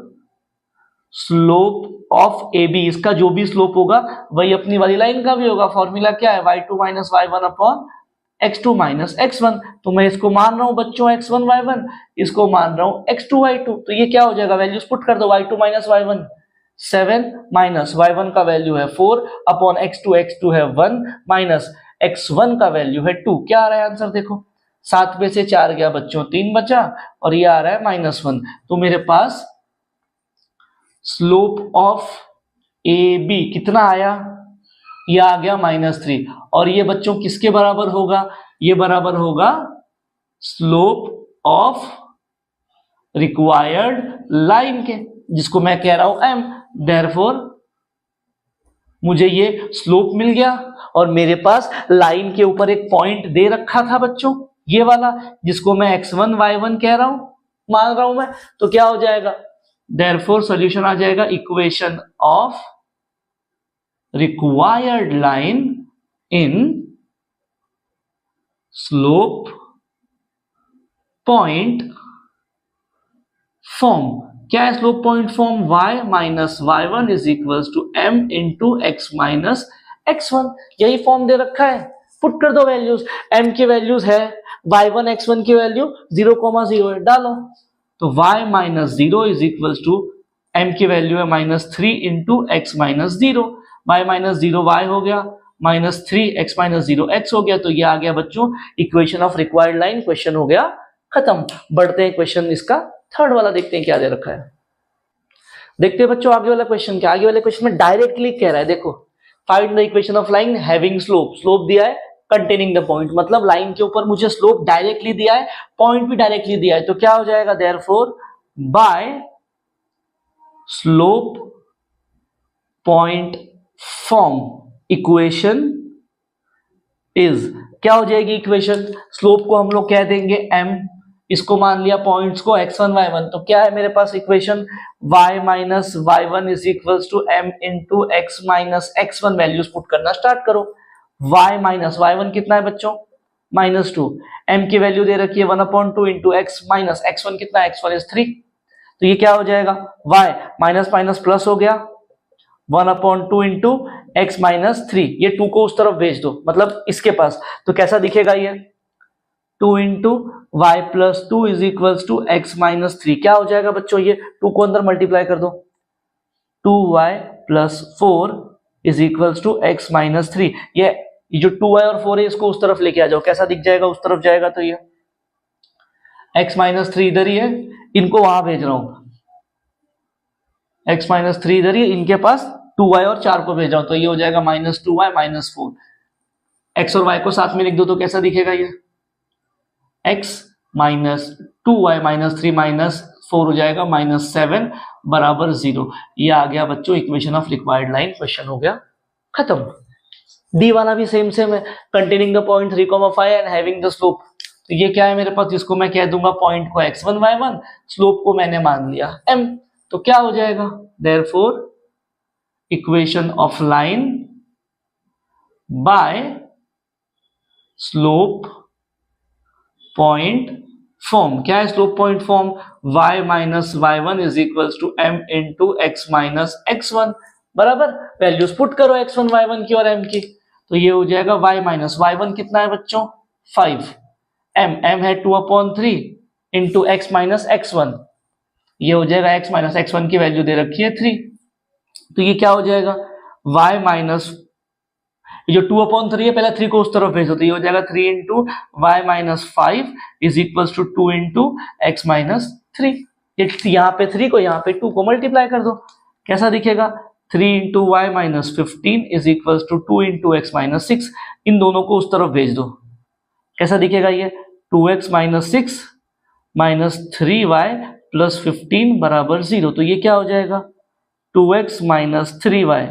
slope of A B, इसका जो भी स्लोप होगा वही अपनी वाली लाइन का भी होगा। फॉर्मूला क्या है, y2 minus y1 upon x2 minus x1। तो मैं इसको मान रहा हूं बच्चों x1 y1, इसको मान रहा हूं x2 y2। तो ये क्या हो जाएगा, वैल्यूज पुट कर दो, y2 minus y1 7 minus y1 का वैल्यू है 4 अपॉन x2 है 1 माइनस x1 का वैल्यू है 2। क्या आ रहा है आंसर देखो, 7 में से 4 गया बच्चों, 3 बचा, और ये आ रहा है -1। तो मेरे पास स्लोप ऑफ ए बी कितना आया, ये आ गया -3। और ये बच्चों किसके बराबर होगा, ये बराबर होगा स्लोप ऑफ रिक्वायर्ड लाइन के, जिसको मैं कह रहा हूं m। देयरफॉर मुझे ये स्लोप मिल गया, और मेरे पास लाइन के ऊपर एक पॉइंट दे रखा था बच्चों, ये वाला, जिसको मैं x1 y1 कह रहा हूं, मान रहा हूं मैं। तो क्या हो जाएगा, देयरफॉर सॉल्यूशन आ जाएगा equation of required line in slope point form. क्या है slope point form, y minus y1 is equals to m into x minus x1। यही फॉर्म दे रखा है, पुट कर दो वैल्यूज, m की वैल्यूज है y1 x1 की वैल्यू 0,0 है, डालो। तो y minus 0 is equals to m की वैल्यू है -3 into x minus 0, y minus 0 y हो गया, -3 x माइनस 0 x हो गया। तो ये आ गया बच्चों equation of required line. Question हो गया खत्म। बढ़ते हैं क्वेश्चन इसका थर्ड वाला, देखते हैं क्या दे रखा है। देखते हैं बच्चों आगे वाला क्वेश्चन क्या, आगे वाले क्वेश्चन में डायरेक्टली कह रहा है, देखो find the equation of line having slope. Slope दिया है, कंटेनिंग द पॉइंट, मतलब लाइन के ऊपर मुझे स्लोप डायरेक्टली दिया है, पॉइंट भी डायरेक्टली दिया है। तो क्या हो जाएगा, therefore by slope point form equation is, क्या हो जाएगी इक्वेशन, स्लोप को हम लोग कह देंगे m, इसको मान लिया पॉइंट्स को x1 y1। तो क्या है मेरे पास equation, y minus y1 is equals to m into x minus x1। Values put करना स्टार्ट करो। y माइनस y1 कितना है बच्चों, -2, m की वैल्यू दे रखी है 1/2 इंटू x माइनस x1 कितना है, x1 इज 3। तो ये क्या हो जाएगा, y माइनस माइनस प्लस हो गया, 1/2 इंटू एक्स माइनस 3। ये 2 को उस तरफ भेज दो, मतलब इसके पास। तो कैसा दिखेगा ये, 2 into y plus 2 is equals to x minus 3। क्या हो जाएगा बच्चों, ये 2 को अंदर मल्टीप्लाई कर दो, 2y plus 4 is equals to x minus 3। ये जो 2y और 4 है इसको उस तरफ लेके आ जाओ, कैसा दिख जाएगा, उस तरफ जाएगा। तो ये x माइनस 3 इधर ही है, इनको वहां भेज रहा हूं, x माइनस 3 इधर ही, इनके पास 2y और 4 को भेज रहा हूं। तो ये हो जाएगा -2y माइनस 4। x और y को साथ में लिख दो तो कैसा दिखेगा ये, x minus 2y minus 3 minus 4 हो जाएगा -7 बराबर 0। ये आ गया बच्चों equation of required line. Question हो गया खत्म। डी वाला भी सेम सेम है, containing the point 3,5 and having the slope. तो ये क्या है मेरे पास, इसको मैं कह दूंगा पॉइंट को x1 y1, स्लोप को मैंने मान लिया m। तो क्या हो जाएगा, therefore equation of line by slope point form. क्या है slope point form, y minus y1 is equals to m into x minus x1 बराबर। वैल्यूज पुट करो x1 y1 की और m की। तो ये हो जाएगा y माइनस y1 कितना है बच्चों 5, m है 2/3 इंटू एक्स माइनस x1। ये हो जाएगा x माइनस x1 की वैल्यू दे रखी है 3। तो ये क्या हो जाएगा, y माइनस जो 2/3 है, पहले 3 को उस तरफ भेजो, तो ये हो जाएगा 3 into y minus 5 is equals to 2 into x minus 3। यहाँ पे 3 को यहाँ पे 2 को मल्टीप्लाई कर दो, कैसा दिखेगा, 3 into y minus 15 is equals to 2 into x minus 6। इन दोनों को उस तरफ भेज दो, कैसा दिखेगा ये, 2x minus 6 minus 3y plus 15 बराबर 0। तो ये क्या हो जाएगा, 2x minus 3y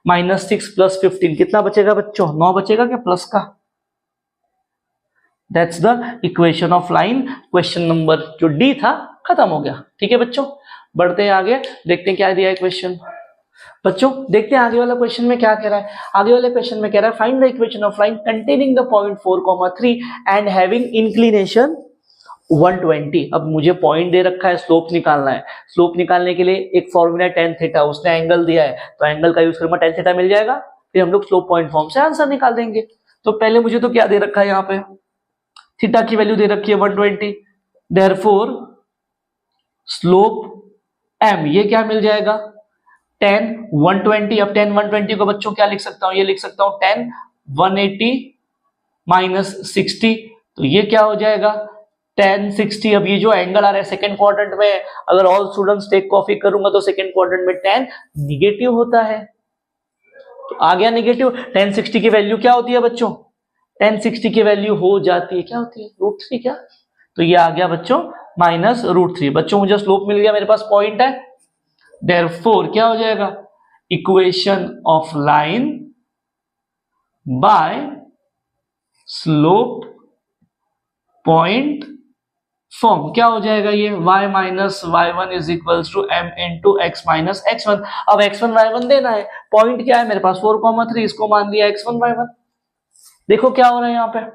minus 6 plus 15 कितना बचेगा बच्चों, 9 बचेगा क्या प्लस का। That's the equation of line. Question number जो डी था खत्म हो गया। ठीक है बच्चों, बढ़ते हैं आगे, देखते हैं क्या दिया है क्वेश्चन। बच्चों देखते हैं आगे वाला क्वेश्चन में क्या कह रहा है। आगे वाले क्वेश्चन में कह रहा है find the equation of line containing the point 4,3 and having inclination 120। अब मुझे पॉइंट दे रखा है, स्लोप निकालना है। स्लोप निकालने के लिए एक फॉर्मूला tan थीटा, उसने एंगल दिया है तो एंगल का यूज करूंगा, tan थीटा मिल जाएगा, फिर हम लोग स्लोप पॉइंट फॉर्म से आंसर निकाल देंगे। तो पहले मुझे तो क्या दे रखा है, यहाँ पे थीटा की वैल्यू दे रखी है 120, देयरफॉर स्लोप m ये क्या मिल जाएगा tan 120। अब tan 120 को बच्चों क्या लिख सकता हूं, ये लिख सकता हूं tan 180 माइनस 60, तो ये क्या हो जाएगा tan 60। अब ये जो एंगल आ रहा है सेकंड क्वाड्रेंट में, अगर ऑल स्टूडेंट्स टेक कॉपी करूंगा तो सेकंड क्वाड्रेंट में tan निगेटिव होता है, तो आ गया निगेटिव। tan 60 की वैल्यू क्या होती है बच्चों, tan 60 की वैल्यू हो जाती है, क्या होती है √3 क्या, तो ये आ गया बच्चों माइनस √3। बच्चों मुझे स्लोप मिल गया, मेरे पास पॉइंट है, देयरफॉर क्या हो जाएगा equation of line by slope point form क्या हो जाएगा, ये y minus y1 is equals to m into x minus x1। अब x1 y1 देना है, पॉइंट क्या है मेरे पास 4,3, इसको मान दिया x1 y1। देखो क्या हो रहा है यहाँ पे,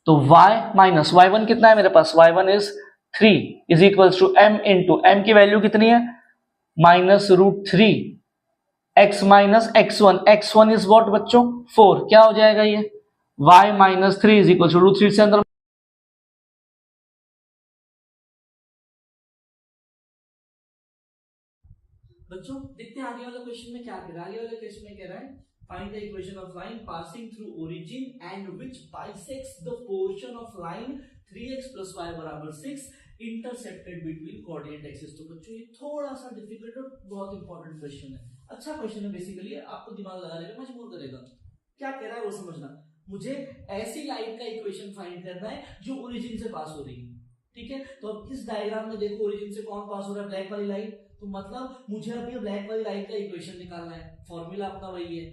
तो y माइनस y1 कितना है मेरे पास, y1 is 3 is equals to m into m की वैल्यू कितनी है -√3 x minus x1, x1 is what बच्चों 4, क्या हो जाएगा ये y minus 3 is equals to √3 से अंदर। बच्चों देखते हैं आगे वाला क्वेश्चन में क्या कह रहा है। आगे वाले क्वेश्चन में कह रहा है find the equation of line passing through origin and which bisects the portion of line 3x + y = 6 intersected between coordinate axis. तो बच्चों ये थोड़ा सा डिफिकल्ट और बहुत इंपॉर्टेंट क्वेश्चन है, अच्छा क्वेश्चन है, बेसिकली आपको दिमाग लगाने में मजबूर करेगा। क्या कह रहा है वो समझना, मुझे ऐसी लाइन का इक्वेशन फाइंड करना है जो ओरिजिन से पास हो रही है, ठीक है। तो अब इस डायग्राम में देखो ओरिजिन से कौन पास हो रहा है, ब्लैक वाली लाइन, तो मतलब मुझे अब ये ब्लैक वाली लाइन का इक्वेशन निकालना है। फॉर्मूला अपना वही है,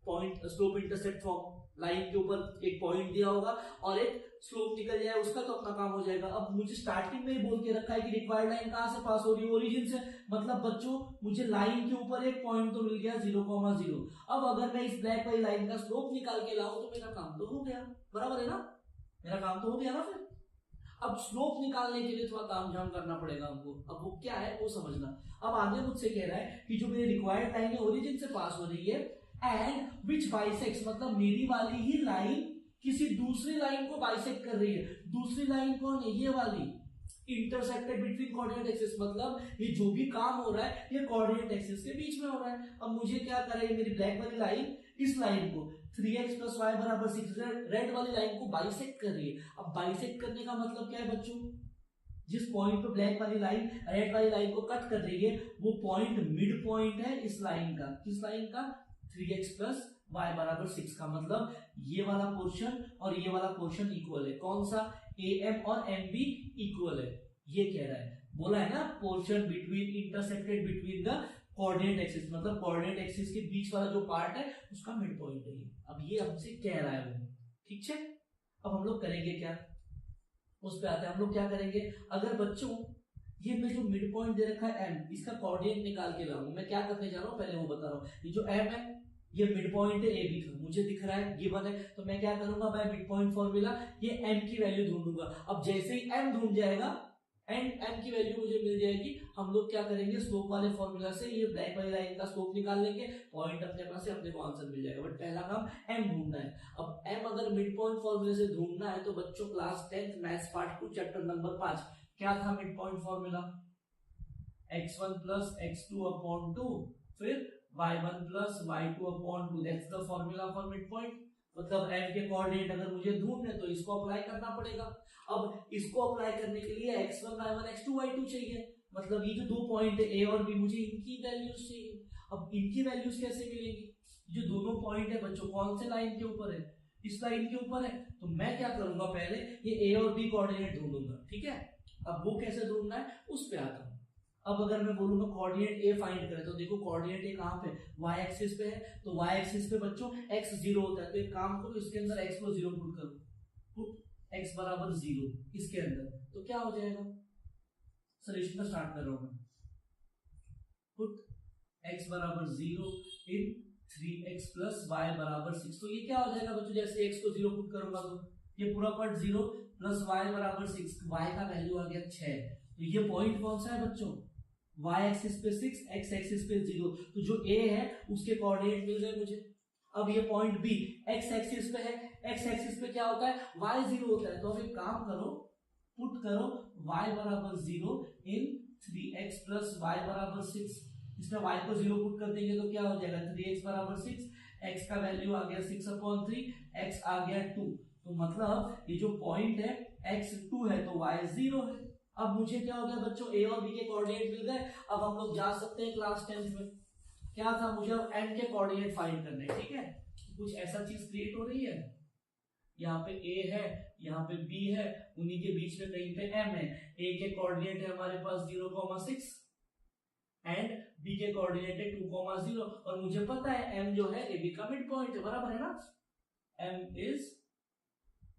point slope intercept form, line के ऊपर एक पॉइंट दिया होगा और एक स्लोप निकल जाए उसका, तो अपना काम हो जाएगा। अब मुझे स्टार्टिंग में ही बोल के रखा है कि रिक्वायर्ड लाइन कहां से पास हो रही है, ओरिजिन से, मतलब बच्चों मुझे लाइन के ऊपर एक पॉइंट तो मिल गया 0,0। अब अगर मैं इस ब्लैक वाली लाइन का स्लोप निकाल के लाऊं तो मेरा काम तो हो गया, बराबर है ना, मेरा काम तो हो गया ना। फिर अब स्लोप निकालने के लिए थोड़ा तामझाम करना पड़ेगा हमको, अब वो क्या है वो समझना। अब आगे मुझसे कह रहा है कि जो मेरी रिक्वायर्ड लाइन है ओरिजिन से पास हो रही है एंड विच बाइसेक्ट्स, मतलब मेरी वाली ही लाइन किसी दूसरी लाइन को बाइसेक्ट कर रही है। दूसरी लाइन कौन है, ये वाली, इंटरसेक्टेड बिटवीन कोऑर्डिनेट एक्सिस, मतलब ये जो भी काम हो रहा है ये कोऑर्डिनेट एक्सिस के बीच में हो रहा है। अब मुझे क्या कर रही है मेरी ब्लैक वाली लाइन, इस लाइन को 3x + y = 6 रेड वाली लाइन को बाइसेक्ट कर रही है। अब बाइसेक्ट करने का मतलब क्या है बच्चों, जिस पॉइंट पे ब्लैक वाली लाइन रेड वाली लाइन को कट कर रही है वो पॉइंट मिड पॉइंट है इस लाइन का, किस लाइन का 3x + y = 6 का, मतलब ये वाला पोर्शन और ये वाला पोर्शन इक्वल है, कौन सा AM और MB इक्वल है, ये कह रहा है। बोला है ना portion between intersected between the coordinate axis, मतलब कोऑर्डिनेट एक्सिस के बीच वाला जो पार्ट है उसका मिड पॉइंट है ये। अब ये हमसे कह रहा है वो, ठीक है। अब हम लोग करेंगे क्या, उस पे आते हैं। हम लोग क्या करेंगे, अगर बच्चों ये मैं जो मिड पॉइंट दे रखा है m, इसका कोऑर्डिनेट निकाल के लाऊं, मैं क्या करने जा रहा हूं पहले वो बता रहा हूं। ये जो m है ये मिड पॉइंट है AB का, मुझे दिख रहा है गिवन है, तो मैं क्या करूंगा, मैं मिड पॉइंट फॉर्मूला ये m की वैल्यू ढूंढूंगा। अब जैसे ही m ढूंढ जाएगा एंड m की वैल्यू मुझे मिल जाएगी, हम लोग क्या करेंगे स्लोप वाले फॉर्मूला से ये ब्लैक वाली लाइन का स्लोप निकाल लेंगे, पॉइंट अपने पास से अपने को आंसर मिल जाएगा। बट पहला काम m ढूंढना है। अब m अगर मिड पॉइंट फॉर्मूले से ढूंढना है तो बच्चों class 10th maths part 2 chapter number 5 क्या था mid point formula, x1 + x2/2 फिर y1 + y2/2, that's the formula for mid point. मतलब m के कोऑर्डिनेट अगर मुझे ढूंढने तो इसको अप्लाई करना पड़ेगा। अब इसको अप्लाई करने के लिए x1 y1 x2 y2 चाहिए, मतलब ये जो दो पॉइंट है a और b मुझे इनकी वैल्यूज चाहिए। अब इनकी वैल्यूज कैसे मिलेंगी, जो दोनों पॉइंट है बच्चों कौन से लाइन के ऊपर है, इस लाइन के ऊपर है, तो मैं क्या करूंगा पहले ये a और b कोऑर्डिनेट ढूंढूंगा, ठीक है। अब वो कैसे ढूंढना है उस पे आता हूं। अब अगर मैं बोलूंगा कोऑर्डिनेट ए फाइंड करें, तो देखो कोऑर्डिनेट ए कहां पे, y एक्सिस पे है, तो y एक्सिस पे बच्चों x 0 होता है, तो एक काम करो इसके अंदर x को 0 पुट करो, पुट x = 0 इसके अंदर, तो क्या हो जाएगा, सॉल्यूशन का स्टार्ट कर रहा हूं मैं, पुट x बराबर 0 इन 3x प्लस y बराबर 6। तो ये क्या हो जाएगा बच्चों, जैसे x को 0 पुट करूंगा तो ये पूरा पार्ट 0 प्लस y बराबर 6, y का वैल्यू आ गया 6। तो ये पॉइंट कौन सा है बच्चों, y एक्सिस पे 6, x एक्सिस पे 0। तो जो a है उसके कोऑर्डिनेट मिल गए मुझे। अब ये पॉइंट b x एक्सिस पे है, x एक्सिस पे क्या होता है, y 0 होता है। तो अब एक काम करो, पुट करो y बराबर 0 इन 3x प्लस y बराबर 6। इसमें y को 0 पुट कर देंगे तो क्या हो जाएगा, 3x बराबर 6, x का वैल्यू आ गया 6/3, x आ गया 2। तो मतलब ये जो पॉइंट है x 2 है तो y 0 है। अब मुझे क्या हो गया बच्चों, a और b के कोऑर्डिनेट मिल गए। अब हम लोग जा सकते हैं क्लास 10th में। क्या था, मुझे अब n के कोऑर्डिनेट फाइंड करने, ठीक है। कुछ ऐसा चीज क्रिएट हो रही है, यहाँ पे a है, यहाँ पे b है, उन्हीं के बीच में कहीं पे m है। a के कोऑर्डिनेट है हमारे पास 0,6 एंड b के कोऑर्डिनेट है 2,0 और मुझे पता है m जो है ab का मिड पॉइंट है, बराबर है ना। m is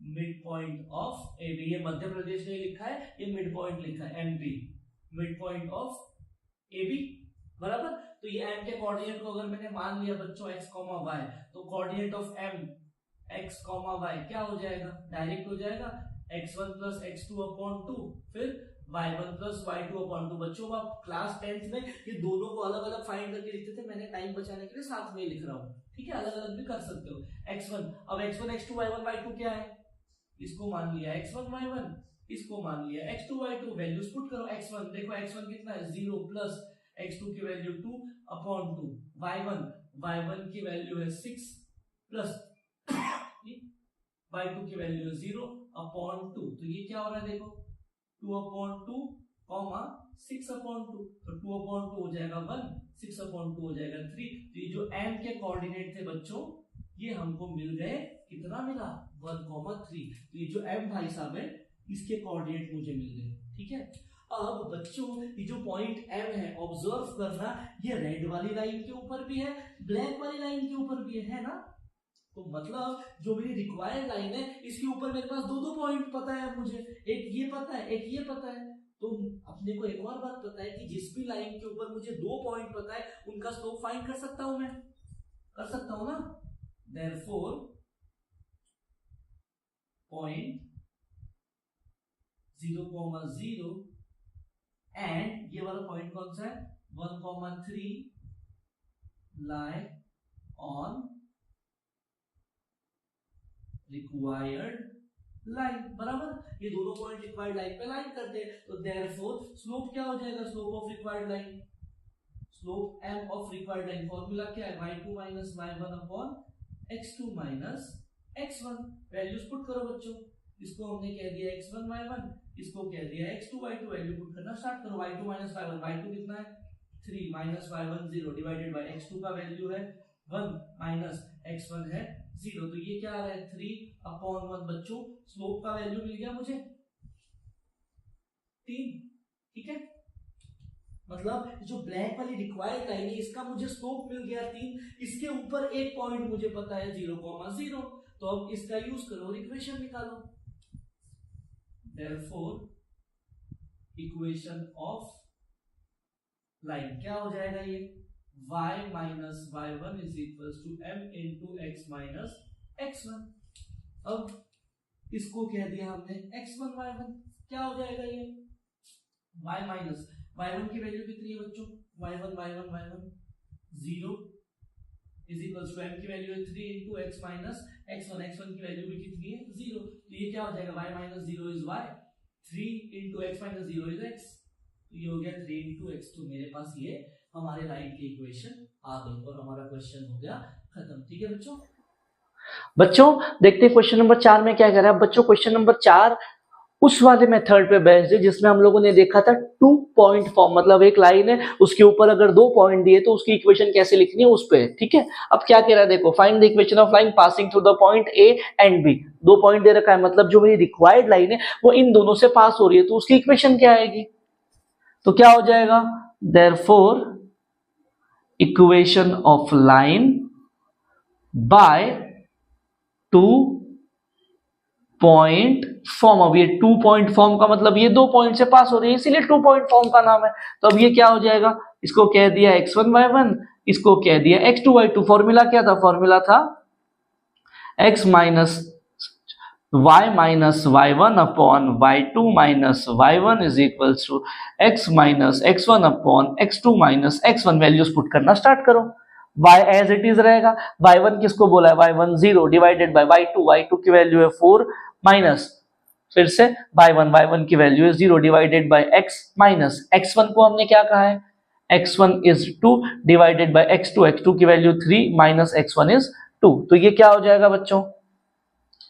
mid point of AB। ये मध्य प्रदेश में लिखा है, ये मिड पॉइंट लिखा है MP, mid point of AB, बराबर। तो ये m के कोऑर्डिनेट को अगर मैंने मान लिया बच्चों x, y, तो coordinate of m x, y क्या हो जाएगा, डायरेक्ट हो जाएगा x1 प्लस x2/2 फिर y1 प्लस y2/2। बच्चों आप क्लास 10th में ये दोनों को अलग अलग फाइंड करके लिखते थे, मैंने टाइम बचाने के लिए साथ में ही लिख रहा हूँ, ठीक है। अलग अलग भी कर सकते हो। x1, अब x1 x2 y1 y2 क्या है, इसको मान लिया x1 y1, इसको मान लिया x2 y2। वैल्यूज पुट करो। x1 देखो, x1 कितना है 0 प्लस x2 की वैल्यू 2/2, y1 की वैल्यू है 6 प्लस y2 की वैल्यू है 0/2। तो ये क्या हो रहा है देखो, 2/2 6/2, तो 2/2 हो जाएगा 1, 6/2 हो जाएगा 3। तो ये जो m के कोऑर्डिनेट थे बच्चों, ये हमको मिल गए, कितना मिला 1,3। तो ये जो m भाई साहब है, इसके कोऑर्डिनेट मुझे मिल गए, ठीक है। अब बच्चों ये जो पॉइंट m है, ऑब्जर्व करना, ये रेड वाली लाइन के ऊपर भी है, ब्लैक वाली लाइन के ऊपर भी है ना। तो मतलब जो मेरी रिक्वायर्ड लाइन है, इसके ऊपर मेरे पास दो पॉइंट पता है मुझे, एक ये पता है, एक ये पता है। तो अपने को एक और बात पता है कि जिस भी लाइन के ऊपर मुझे 2 पॉइंट पता है, उनका स्लोप फाइंड कर सकता हूं, मैं कर सकता हूं ना। Therefore point 0,0 एंड ये वाला पॉइंट कौन सा है 1,3 lie on रिक्वायर्ड लाइन, बराबर। ये दोनों पॉइंट रिक्वायर्ड लाइन पे लाइन करते हैं। तो देयरफॉर स्लोप क्या हो जाएगा, slope of required line, slope m of required line, formula क्या है y2 minus y1 upon x2 minus x1। Values put करो बच्चों, इसको हमने कह दिया x1 y1, इसको कह दिया x2 y2। वैल्यू पुट करना स्टार्ट करो। y2 माइनस y1, y2 कितना है 3 minus y1 0 divided by x2 का वैल्यू है 1 माइनस x1 है 0। तो ये क्या आ रहा है 3/1 बच्चों। स्लोप का वैल्यू मिल गया मुझे 3, ठीक है। मतलब जो ब्लैक वाली रिक्वायर्ड लाइन है, इसका मुझे स्लोप मिल गया 3। इसके ऊपर एक पॉइंट मुझे पता है 0,0। तो अब इसका यूज करो और इक्वेशन निकालो। देयरफॉर इक्वेशन ऑफ लाइन क्या हो जाएगा, ये y minus y1 is equals to m into x minus x1। अब इसको कह दिया हमने x1 y1, क्या हो जाएगा ये y माइनस y1 की वैल्यू कितनी है बच्चों, y1 0 is equals to m की वैल्यू है 3 इंटू x माइनस x1 की वैल्यू भी कितनी है 0। तो ये क्या हो जाएगा y minus 0 is y, 3 into x minus 0 is x। तो ये हो गया 3 इंटू x। तो मेरे पास ये हमारे लाइन की इक्वेशन आ गई और हमारा क्वेश्चन हो गया खत्म, ठीक है बच्चों। बच्चों देखते हैं क्वेश्चन नंबर 4 में क्या कह रहा है। बच्चों क्वेश्चन नंबर 4 उस वाले मेथड पे बेस्ड है जिसमें हम लोगों ने देखा था 2 पॉइंट फॉर्म, मतलब एक लाइन है उसके ऊपर अगर 2 पॉइंट दिए तो उसकी इक्वेशन कैसे लिखनी है उस पे, ठीक है। अब क्या कह रहा है देखो, find the equation of line passing through the point A and B. 2 point दे रखा है, मतलब जो मेरी रिक्वायर्ड लाइन है वो इन दोनों से पास हो रही है, तो उसकी इक्वेशन क्या आएगी। तो क्या हो जाएगा, therefore equation of line bye 2 point form. अब ये 2 पॉइंट फॉर्म का मतलब ये 2 पॉइंट से पास हो रही है, इसीलिए 2 पॉइंट फॉर्म का नाम है। तो अब ये क्या हो जाएगा, इसको कह दिया x1 y1, इसको कह दिया x2 y2। फॉर्मूला क्या था? फॉर्मूला था x minus y minus y1 upon y2 minus y1 is equals to x minus x1 upon x2 minus x1। Values put करना स्टार्ट करो। y एज इट इज रहेगा। y1 किसको बोला है? y1 0 divided by y2, y2 की value है 4 minus फिर से y1 की वैल्यू है 0 divided by x minus x1 को हमने क्या कहा है? x1 is 2 divided by x2, x2 की वैल्यू 3 माइनस x1 इज 2। तो ये क्या हो जाएगा बच्चों?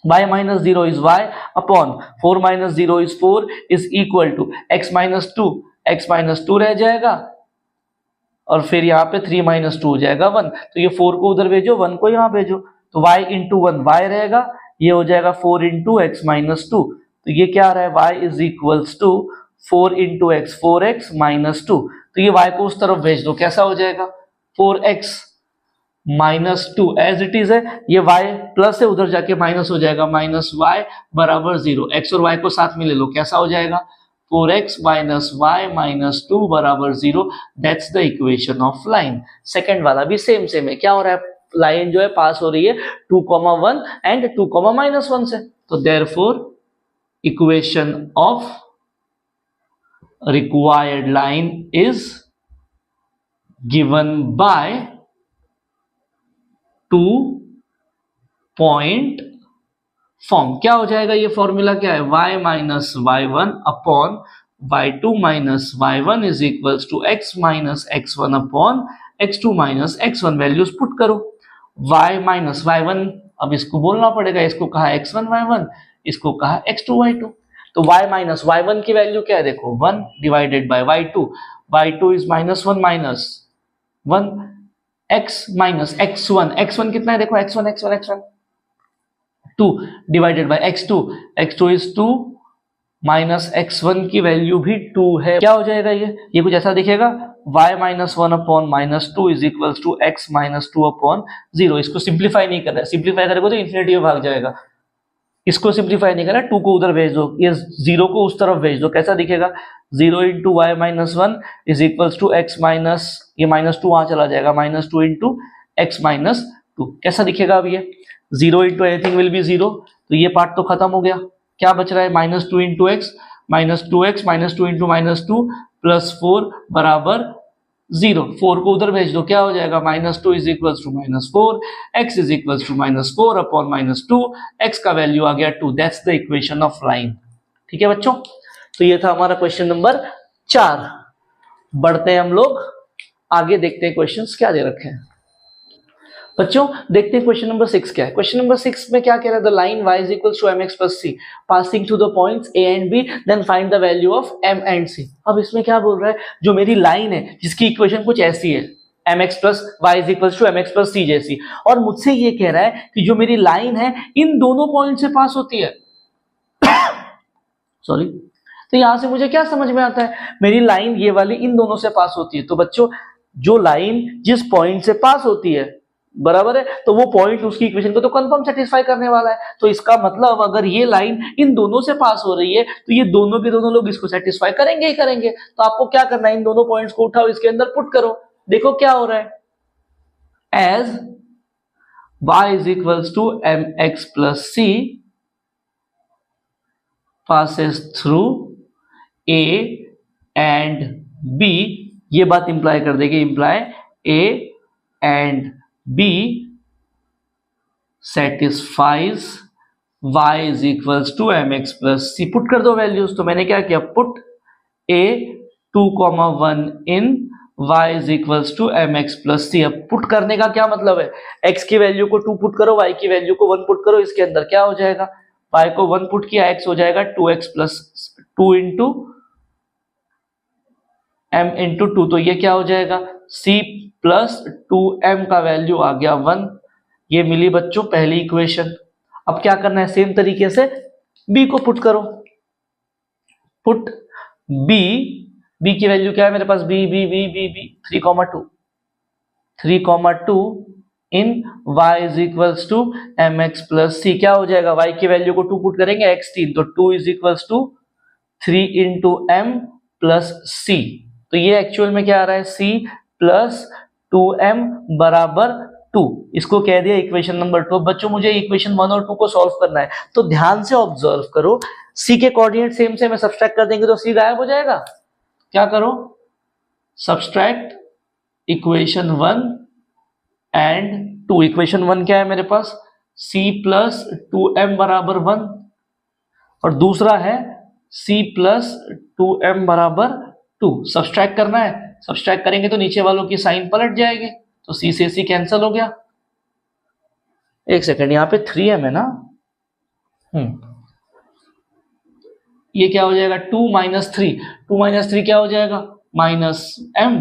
y minus 0 is y upon 4 minus 0 is 4 is equal to x minus 2 रह जाएगा और फिर यहाँ पे 3 माइनस 2 हो जाएगा 1। तो ये 4 को उधर भेजो, 1 को यहाँ भेजो, तो y इंटू 1 y रहेगा, ये हो जाएगा 4 इंटू x माइनस 2। तो ये क्या आ रहा है? y is equals to 4 into x 4x minus 2। तो ये y को उस तरफ भेज दो, कैसा हो जाएगा? 4x minus 2 as it is है। ये y प्लस है, उधर जाके माइनस हो जाएगा, माइनस y बराबर 0। x और y को साथ में ले लो, कैसा हो जाएगा? 4x माइनस y माइनस 2 बराबर 0। That's the equation of line. Second वाला भी सेम है। क्या हो रहा है? लाइन जो है पास हो रही है 2,1 एंड 2,-1 से। तो therefore equation of required line is given by 2 point form. क्या हो जाएगा? ये फॉर्मूला क्या है? y minus y1 upon y2 minus y1 is equals to x minus x1 upon x2 minus x1। Values put करो। y minus y1, अब इसको बोलना पड़ेगा, इसको कहा x1 y1, इसको कहा x2 y2। तो y माइनस y1 की वैल्यू क्या है? देखो 1 divided by y2 is minus 1 minus 1, x minus x1 कितना है? देखो x1 2 divided by x2 is 2 minus x1 की वैल्यू भी 2 है। क्या हो जाएगा? ये कुछ ऐसा दिखेगा, y minus 1 upon minus 2 is equals to x minus 2 upon 0। इसको सिंप्लीफाई नहीं कर रहा है, सिंप्लीफाई करेगा तो इन्फिनिटी में भाग जाएगा। इसको सिंप्लीफाई नहीं करा, 2 को उधर भेज दो, ये 0 को उस तरफ भेज दो, कैसा दिखेगा? 0 into y minus 1 is equals to x minus, ये माइनस 2 वहां चला जाएगा, माइनस 2 इंटू एक्स माइनस 2। कैसा दिखेगा? अब ये 0 इंटू एनीथिंग विल बी 0, तो ये पार्ट तो खत्म हो गया। क्या बच रहा है? Minus 2 into x minus 2x minus 2 into minus 2 plus 4 बराबर 0। 4 को उधर भेज दो, क्या हो जाएगा? Minus 2 is equals to minus 4, x is equals to minus 4 upon minus 2, x का वैल्यू आ गया 2। That's the equation of line. ठीक है बच्चों, तो ये था हमारा क्वेश्चन नंबर 4। बढ़ते हैं हम लोग आगे, देखते हैं क्वेश्चंस क्या दे रखे हैं। बच्चों देखते हैं क्वेश्चन नंबर 6 क्या है। क्वेश्चन नंबर 6 में क्या कह रहा है? The line y is equals to mx plus c passing through the points a and b then find the value of m and c। अब इसमें क्या बोल रहा है? जो मेरी लाइन है जिसकी इक्वेशन कुछ ऐसी है, mx plus y is equals to mx plus c जैसी, और मुझसे ये कह रहा है कि जो मेरी लाइन है इन दोनों पॉइंट से पास होती है। सॉरी, तो यहां से मुझे क्या समझ में आता है? मेरी लाइन ये वाली इन दोनों से पास होती है। तो बच्चों जो लाइन जिस पॉइंट से पास होती है, बराबर है, तो वो पॉइंट उसकी इक्वेशन को तो कंफर्म सेटिस्फाई करने वाला है। तो इसका मतलब अगर ये लाइन इन दोनों से पास हो रही है तो ये दोनों के दोनों लोग इसको सेटिस्फाई करेंगे ही करेंगे। तो आपको क्या करना है? इन दोनों पॉइंट्स को उठाओ, इसके अंदर पुट करो, देखो क्या हो रहा है। As y is equals to mx plus c passes through a and b, ये बात इंप्लाई कर देगी, imply a and b satisfies y is equals to mx plus c। Put कर दो वैल्यूज। तो मैंने क्या किया? Put a 2,1 in y is equals to mx plus c। अब पुट करने का क्या मतलब है? x की वैल्यू को 2 पुट करो, y की वैल्यू को 1 पुट करो, इसके अंदर क्या हो जाएगा? y को 1 पुट किया, x हो जाएगा 2x plus 2 into m into 2। तो ये क्या हो जाएगा? c प्लस 2m का वैल्यू आ गया 1। ये मिली बच्चों पहली इक्वेशन। अब क्या करना है? सेम तरीके से b को पुट करो। पुट b की वैल्यू क्या है मेरे पास? b 3,2 in y is equals to mx plus c। क्या हो जाएगा? y की वैल्यू को 2 पुट करेंगे, x 3, तो 2 is equals to 3 into m plus c। तो ये एक्चुअल में क्या आ रहा है, c प्लस 2m बराबर 2। इसको कह दिया इक्वेशन नंबर 2। बच्चों मुझे इक्वेशन 1 और 2 को सॉल्व करना है, तो ध्यान से ऑब्जर्व करो। c के कोऑर्डिनेट सेम से मैं सब्सट्रैक्ट कर देंगे तो c गायब हो जाएगा। क्या करो, सब्सट्रैक्ट इक्वेशन 1 एंड 2। इक्वेशन 1 क्या है मेरे पास, c प्लस 2m बराबर 1, और दूसरा है c प्लस 2m बराबर 2। सब्सट्रैक्ट करना है, सब्सट्रैक्ट करेंगे तो नीचे वालों की साइन पलट जाएगी, तो c से c कैंसिल हो गया। एक सेकंड, यहाँ पे 3m है ना, ये क्या हो जाएगा, 2 माइनस 3, 2 माइनस 3 क्या हो जाएगा, माइनस m,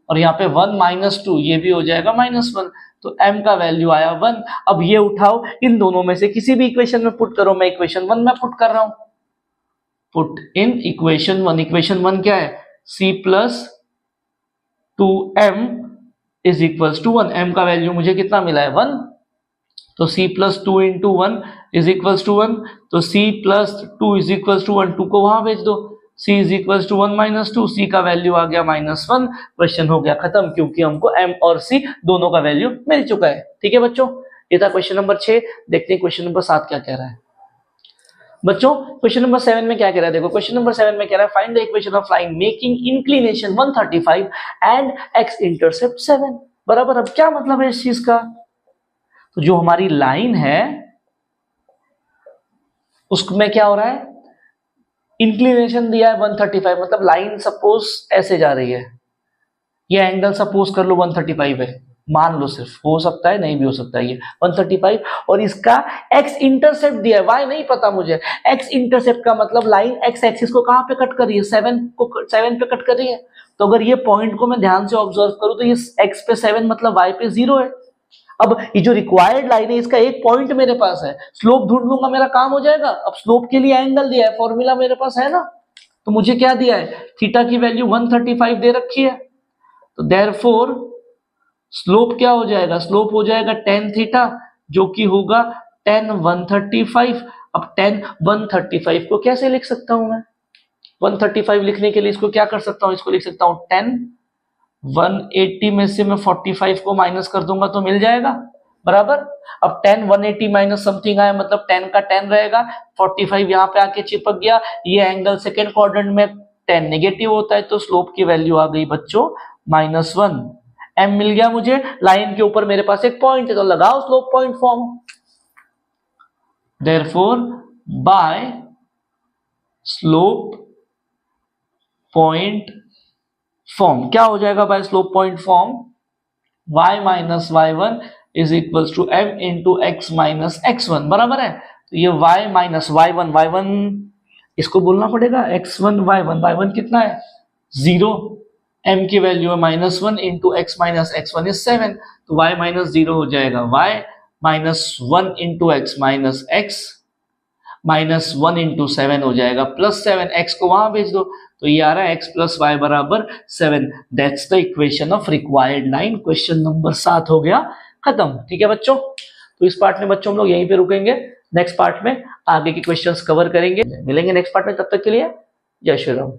और यहाँ पे 1 माइनस 2 ये भी हो जाएगा -1, तो m का वैल्यू आया 1। अब ये उठाओ, इन दोनों में से किसी भी इक्वेशन में पुट करो। मैं इक्वेशन 1 में पुट कर रहा हूं, पुट इन इक्वेशन 1। इक्वेशन 1 क्या है, c plus 2m is equals to 1। m का वैल्यू मुझे कितना मिला है, 1, तो c plus 2 into 1 is equals to 1, तो c plus 2 is equals to 1, 2 को वहां भेज दो, c is equals to 1 minus 2, c का वैल्यू आ गया -1। क्वेश्चन हो गया खत्म, क्योंकि हमको m और c दोनों का वैल्यू मिल चुका है। ठीक है बच्चों, ये था क्वेश्चन नंबर 6। देखते हैं क्वेश्चन नंबर 7 क्या कह रहा है। बच्चों क्वेश्चन नंबर 7 में क्या कह रहा है, देखो क्वेश्चन नंबर 7 में कह रहा है find the equation of line making inclination 135 and x intercept 7 बराबर। अब क्या मतलब है इस चीज का, तो जो हमारी लाइन है उसमें क्या हो रहा है, इंक्लिनेशन दिया है 135, मतलब लाइन सपोज ऐसे जा रही है, ये एंगल सपोज कर लो 135 है, मान लो, सिर्फ हो सकता है नहीं भी हो सकता है, ये 135, और इसका x इंटरसेप्ट दिया है, y नहीं पता मुझे। x इंटरसेप्ट का मतलब लाइन x एक्सिस को कहां पे कट कर रही है, 7 पे कट कर रही है। तो अगर ये पॉइंट को मैं ध्यान से ऑब्जर्व करूं तो ये x पे 7 मतलब y पे 0 है। अब ये जो रिक्वायर्ड लाइन है इसका एक पॉइंट मेरे पास है, स्लोप ढूंढ लूंगा मेरा काम हो जाएगा। अब स्लोप के लिए एंगल दिया है, फॉर्मूला मेरे पास है ना, तो मुझे क्या दिया है, थीटा की वैल्यू 135 दे रखी है, तो देयरफॉर स्लोप क्या हो जाएगा, स्लोप हो जाएगा tan थीटा, जो कि होगा tan 135। अब tan 135 को कैसे लिख सकता हूं मैं, 135 लिखने के लिए इसको क्या कर सकता हूं, इसको लिख सकता हूं tan 180 में से मैं 45 को माइनस कर दूंगा तो मिल जाएगा बराबर। अब tan 180 माइनस समथिंग आया, मतलब tan का tan रहेगा, 45 यहाँ पे आके चिपक गया, ये एंगल सेकेंड क्वाड्रेंट में tan नेगेटिव होता है, तो स्लोप की वैल्यू आ गई बच्चों -1। m मिल गया मुझे, लाइन के ऊपर मेरे पास एक पॉइंट है, तो लगाओ slope point form. Therefore by slope point form क्या हो जाएगा, by slope point form y minus y1 is equal to m into x minus x1 बराबर है। तो ये y माइनस y1 इसको बोलना पड़ेगा x1 y1 कितना है 0, m की वैल्यू है -1 into x minus x1 is 7, तो y माइनस 0 हो जाएगा, y minus 1 into x minus x minus 1 into 7 हो जाएगा +7, x को वहां भेज दो, तो ये आ रहा है x प्लस वाई बराबर 7। That's the equation of required line. Question number 7 हो गया खत्म। ठीक है बच्चों, तो इस पार्ट में बच्चों हम लोग यहीं पे रुकेंगे, नेक्स्ट पार्ट में आगे के क्वेश्चंस कवर करेंगे, मिलेंगे नेक्स्ट पार्ट में, तब तक के लिए जय श्री राम।